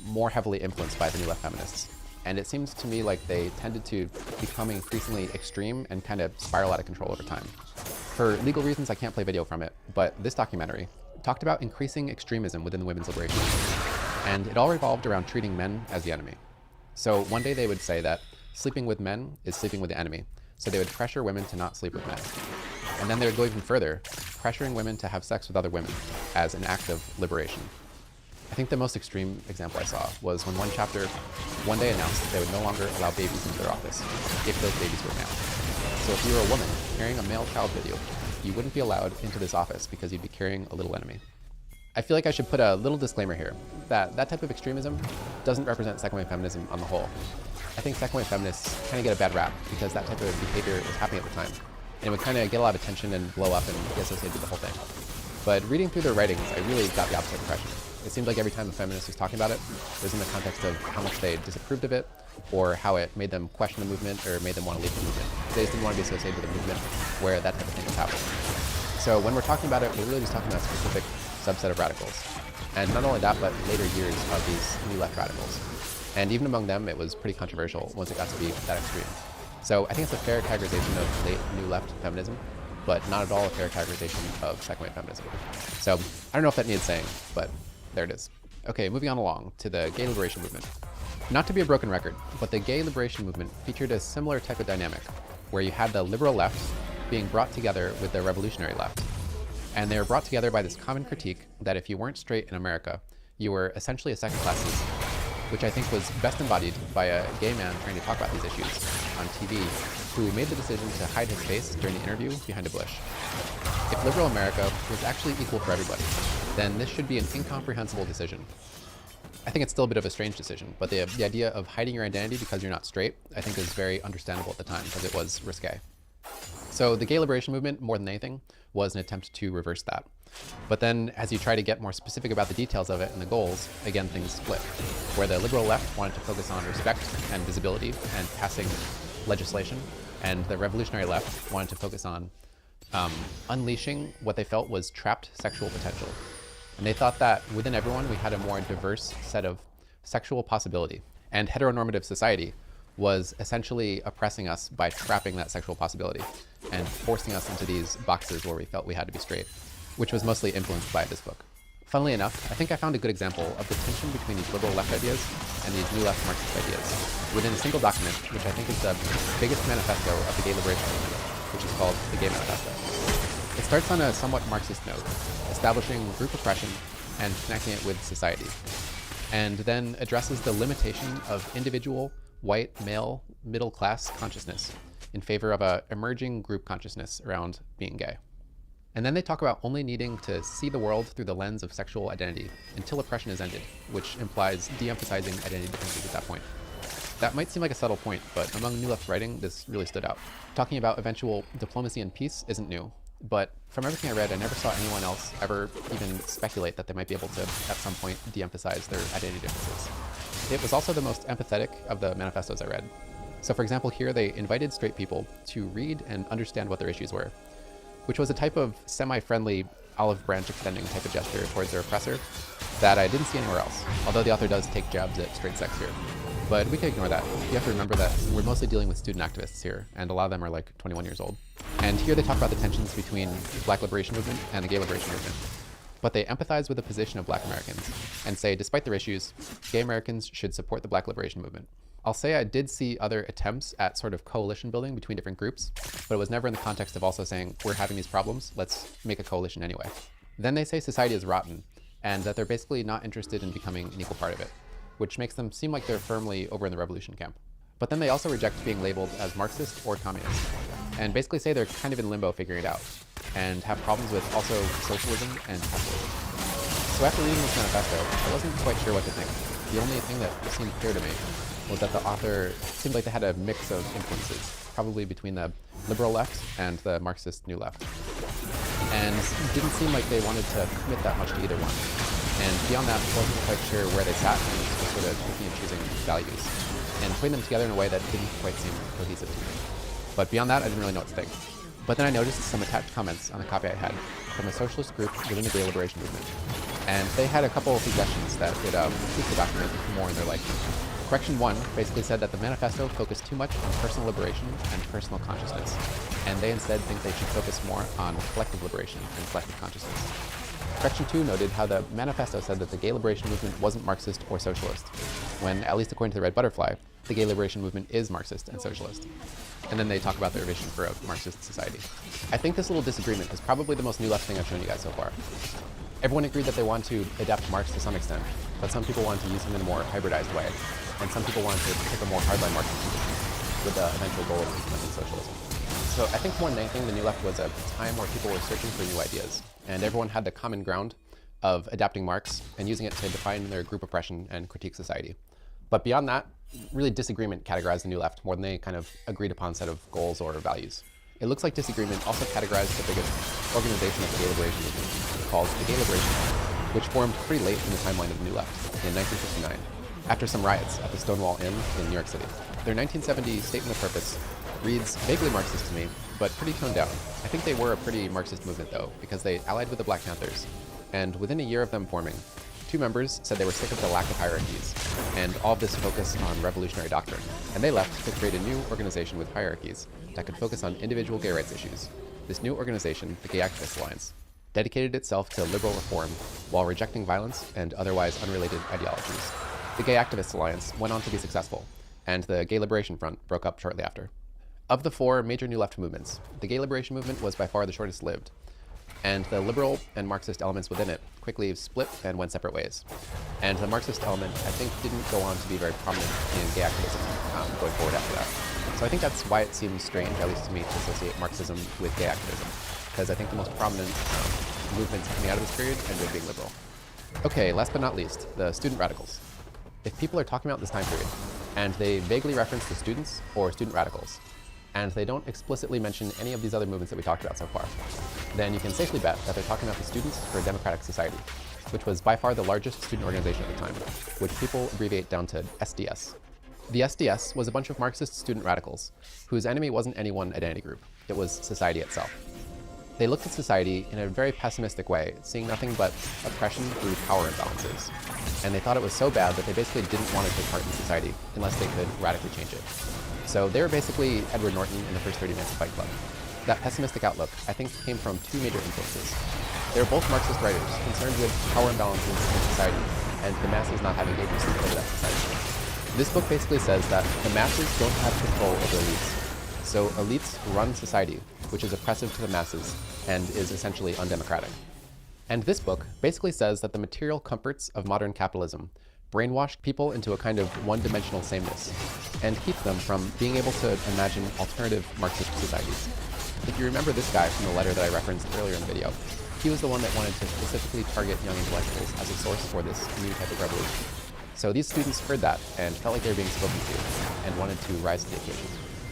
more heavily influenced by the New Left feminists. And it seems to me like they tended to become increasingly extreme and kind of spiral out of control over time. For legal reasons, I can't play video from it, but this documentary talked about increasing extremism within the women's liberation movement. And it all revolved around treating men as the enemy. So one day they would say that sleeping with men is sleeping with the enemy. So they would pressure women to not sleep with men. And then they would go even further, pressuring women to have sex with other women as an act of liberation. I think the most extreme example I saw was when one chapter one day announced that they would no longer allow babies into their office if those babies were male. So if you were a woman carrying a male child with you, you wouldn't be allowed into this office because you'd be carrying a little enemy. I feel like I should put a little disclaimer here that that type of extremism doesn't represent second wave feminism on the whole. I think second wave feminists kind of get a bad rap because that type of behavior was happening at the time. And it would kind of get a lot of attention and blow up and get associated with the whole thing. But reading through their writings, I really got the opposite impression. It seemed like every time a feminist was talking about it, it was in the context of how much they disapproved of it, or how it made them question the movement, or made them want to leave the movement. They just didn't want to be associated with a movement where that type of thing was happening. So when we're talking about it, we're really just talking about a specific subset of radicals. And not only that, but later years of these New Left radicals. And even among them, it was pretty controversial once it got to be that extreme. So I think it's a fair categorization of late New Left feminism, but not at all a fair categorization of second wave feminism. So I don't know if that needs saying, but there it is. Okay, moving on along to the gay liberation movement. Not to be a broken record, but the gay liberation movement featured a similar type of dynamic, where you had the liberal left being brought together with the revolutionary left. And they were brought together by this common critique that if you weren't straight in America, you were essentially a second-class citizen, which I think was best embodied by a gay man trying to talk about these issues on TV, who made the decision to hide his face during the interview behind a bush. If liberal America was actually equal for everybody, then this should be an incomprehensible decision. I think it's still a bit of a strange decision, but the idea of hiding your identity because you're not straight, I think is very understandable at the time because it was risque. So the gay liberation movement, more than anything, was an attempt to reverse that. But then as you try to get more specific about the details of it and the goals, again, things split, where the liberal left wanted to focus on respect and visibility and passing legislation, and the revolutionary left wanted to focus on unleashing what they felt was trapped sexual potential. And they thought that within everyone, we had a more diverse set of sexual possibility. And heteronormative society was essentially oppressing us by trapping that sexual possibility and forcing us into these boxes where we felt we had to be straight, which was mostly influenced by this book. Funnily enough, I think I found a good example of the tension between these liberal left ideas and these new left Marxist ideas within a single document, which I think is the biggest manifesto of the gay liberation movement, which is called the Gay Manifesto. It starts on a somewhat Marxist note, establishing group oppression and connecting it with society, and then addresses the limitation of individual, white, male, middle-class consciousness in favor of a emerging group consciousness around being gay. And then they talk about only needing to see the world through the lens of sexual identity until oppression is ended, which implies de-emphasizing identity differences at that point. That might seem like a subtle point, but among New Left writing, this really stood out. Talking about eventual diplomacy and peace isn't new, but from everything I read, I never saw anyone else ever even speculate that they might be able to, at some point, de-emphasize their identity differences. It was also the most empathetic of the manifestos I read. So for example, here they invited straight people to read and understand what their issues were, which was a type of semi-friendly olive branch extending type of gesture towards their oppressor that I didn't see anywhere else, although the author does take jabs at straight sex here. But we can ignore that. You have to remember that we're mostly dealing with student activists here, and a lot of them are like 21 years old. And here they talk about the tensions between the Black liberation movement and the gay liberation movement. But they empathize with the position of Black Americans and say, despite their issues, gay Americans should support the Black liberation movement. I'll say I did see other attempts at sort of coalition building between different groups, but it was never in the context of also saying, we're having these problems, let's make a coalition anyway. Then they say society is rotten, and that they're basically not interested in becoming an equal part of it, which makes them seem like they're firmly over in the revolution camp. But then they also reject being labeled as Marxist or communist, and basically say they're kind of in limbo figuring it out, and have problems with also socialism and capitalism. So after reading this manifesto, I wasn't quite sure what to think. The only thing that seemed clear to me was that the author seemed like they had a mix of influences, probably between the liberal left and the Marxist New Left. And it didn't seem like they wanted to commit that much to either one. And beyond that, I wasn't quite sure where they sat and just sort of picking and choosing values, and putting them together in a way that didn't quite seem cohesive to me. But beyond that, I didn't really know what to think. But then I noticed some attached comments on the copy I had from a socialist group within the gay liberation movement. And they had a couple of suggestions that would tweak the document more in their liking. Correction 1 basically said that the manifesto focused too much on personal liberation and personal consciousness, and they instead think they should focus more on collective liberation and collective consciousness. Correction 2 noted how the manifesto said that the gay liberation movement wasn't Marxist or socialist, when, at least according to the Red Butterfly, the gay liberation movement is Marxist and socialist. And then they talk about their vision for a Marxist society. I think this little disagreement is probably the most New Left thing I've shown you guys so far. Everyone agreed that they want to adapt Marx to some extent, but some people want to use him in a more hybridized way, and some people want to take a more hardline Marxist position with the eventual goal of implementing socialism. So I think more than anything, the New Left was a time where people were searching for new ideas, and everyone had the common ground of adapting Marx and using it to define their group oppression and critique society. But beyond that, really disagreement categorized the New Left more than they kind of agreed upon set of goals or values. It looks like disagreement also categorized the biggest organization of the gay liberation movement, called the Gay Liberation Front, which formed pretty late in the timeline of the New Left, in 1959, after some riots at the Stonewall Inn in New York City. Their 1970 statement of purpose reads vaguely Marxist to me, but pretty toned down. I think they were a pretty Marxist movement though, because they allied with the Black Panthers, and within a year of them forming, 2 members said they were sick of the lack of hierarchies, and all of this focus on revolutionary doctrine, and they left to create a new organization with hierarchies that could focus on individual gay rights issues. This new organization, the Gay Activist Alliance, dedicated itself to liberal reform while rejecting violence and otherwise unrelated ideologies. The Gay Activist Alliance went on to be successful, and the Gay Liberation Front broke up shortly after. Of the 4 major New Left movements, the Gay Liberation Movement was by far the shortest lived, and the liberal and Marxist elements within it quickly split and went separate ways. And the Marxist element, I think, didn't go on to be very prominent in gay activism going forward after that. So I think that's why it seems strange, at least to me, to associate Marxism with gay activism, because I think the most prominent movements coming out of this period ended up being liberal. Okay, last but not least, the student radicals. If people are talking about this time period, and they vaguely reference the students or student radicals, and they don't explicitly mention any of these other movements that we talked about so far, then you can safely bet that they're talking about the Students for a Democratic Society, which was by far the largest student organization at the time, which people abbreviate down to SDS. The SDS was a bunch of Marxist student radicals, whose enemy wasn't any one identity group, it was society itself. They looked at society in a very pessimistic way, seeing nothing but oppression through power imbalances. And they thought it was so bad that they basically didn't want to take part in society unless they could radically change it. So they were basically Edward Norton in the first 30 Minutes of Fight Club. That pessimistic outlook, I think, came from 2 major influences. They were both Marxist writers, concerned with power imbalances in society, and the masses not having agency over that society. This book basically says that the masses don't have control over elites, So elites run society, which is oppressive to the masses and is essentially undemocratic. And this book basically says that the material comforts of modern capitalism brainwashed people into a kind of one-dimensional sameness and keep them from being able to imagine alternative Marxist societies. If you remember this guy from the letter that I referenced earlier in the video, he was the one that wanted to specifically target young intellectuals as a source for this new type of revolution. So these students heard that and felt like they were being spoken to and wanted to rise to the occasion.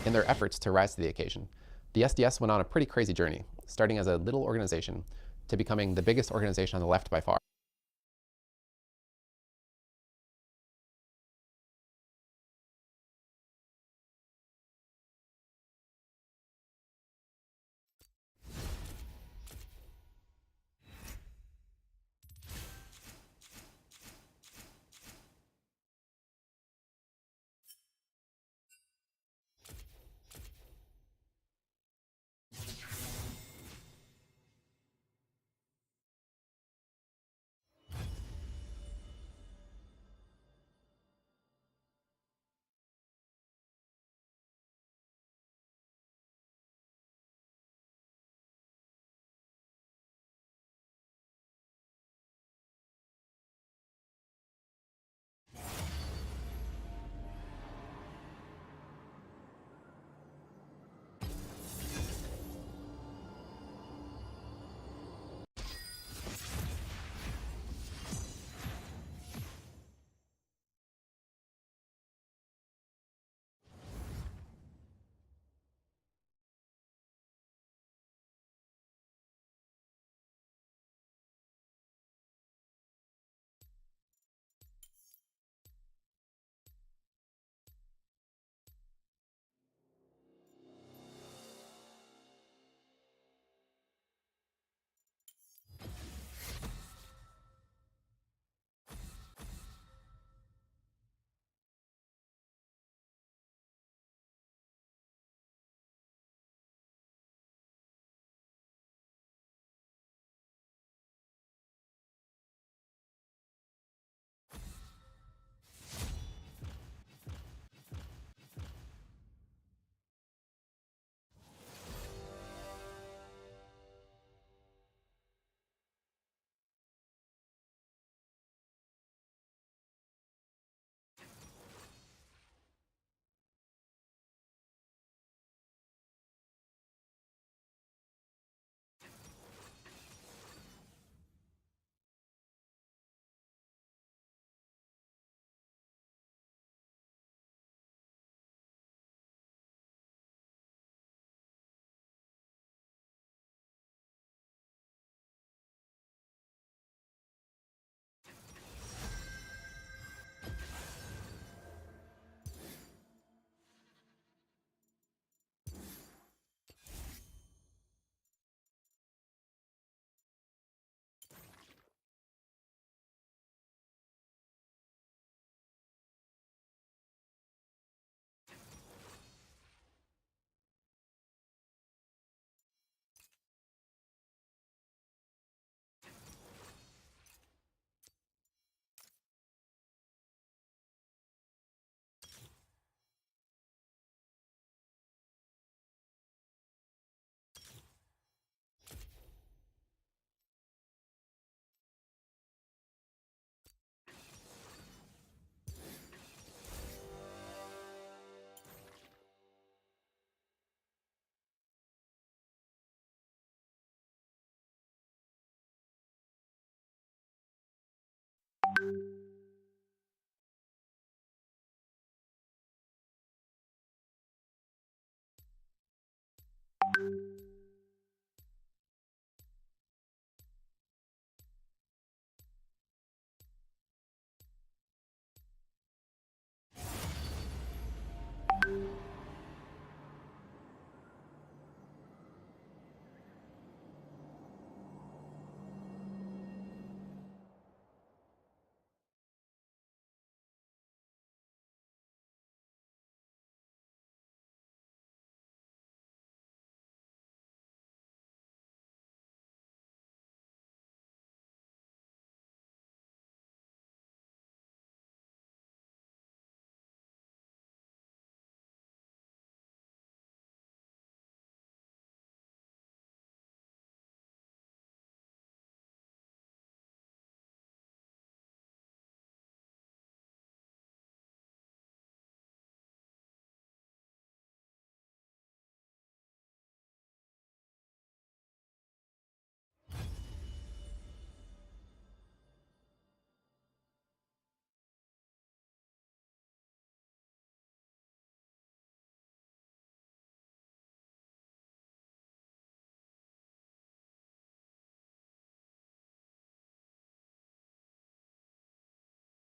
In their efforts to rise to the occasion, the SDS went on a pretty crazy journey, starting as a little organization to becoming the biggest organization on the left by far.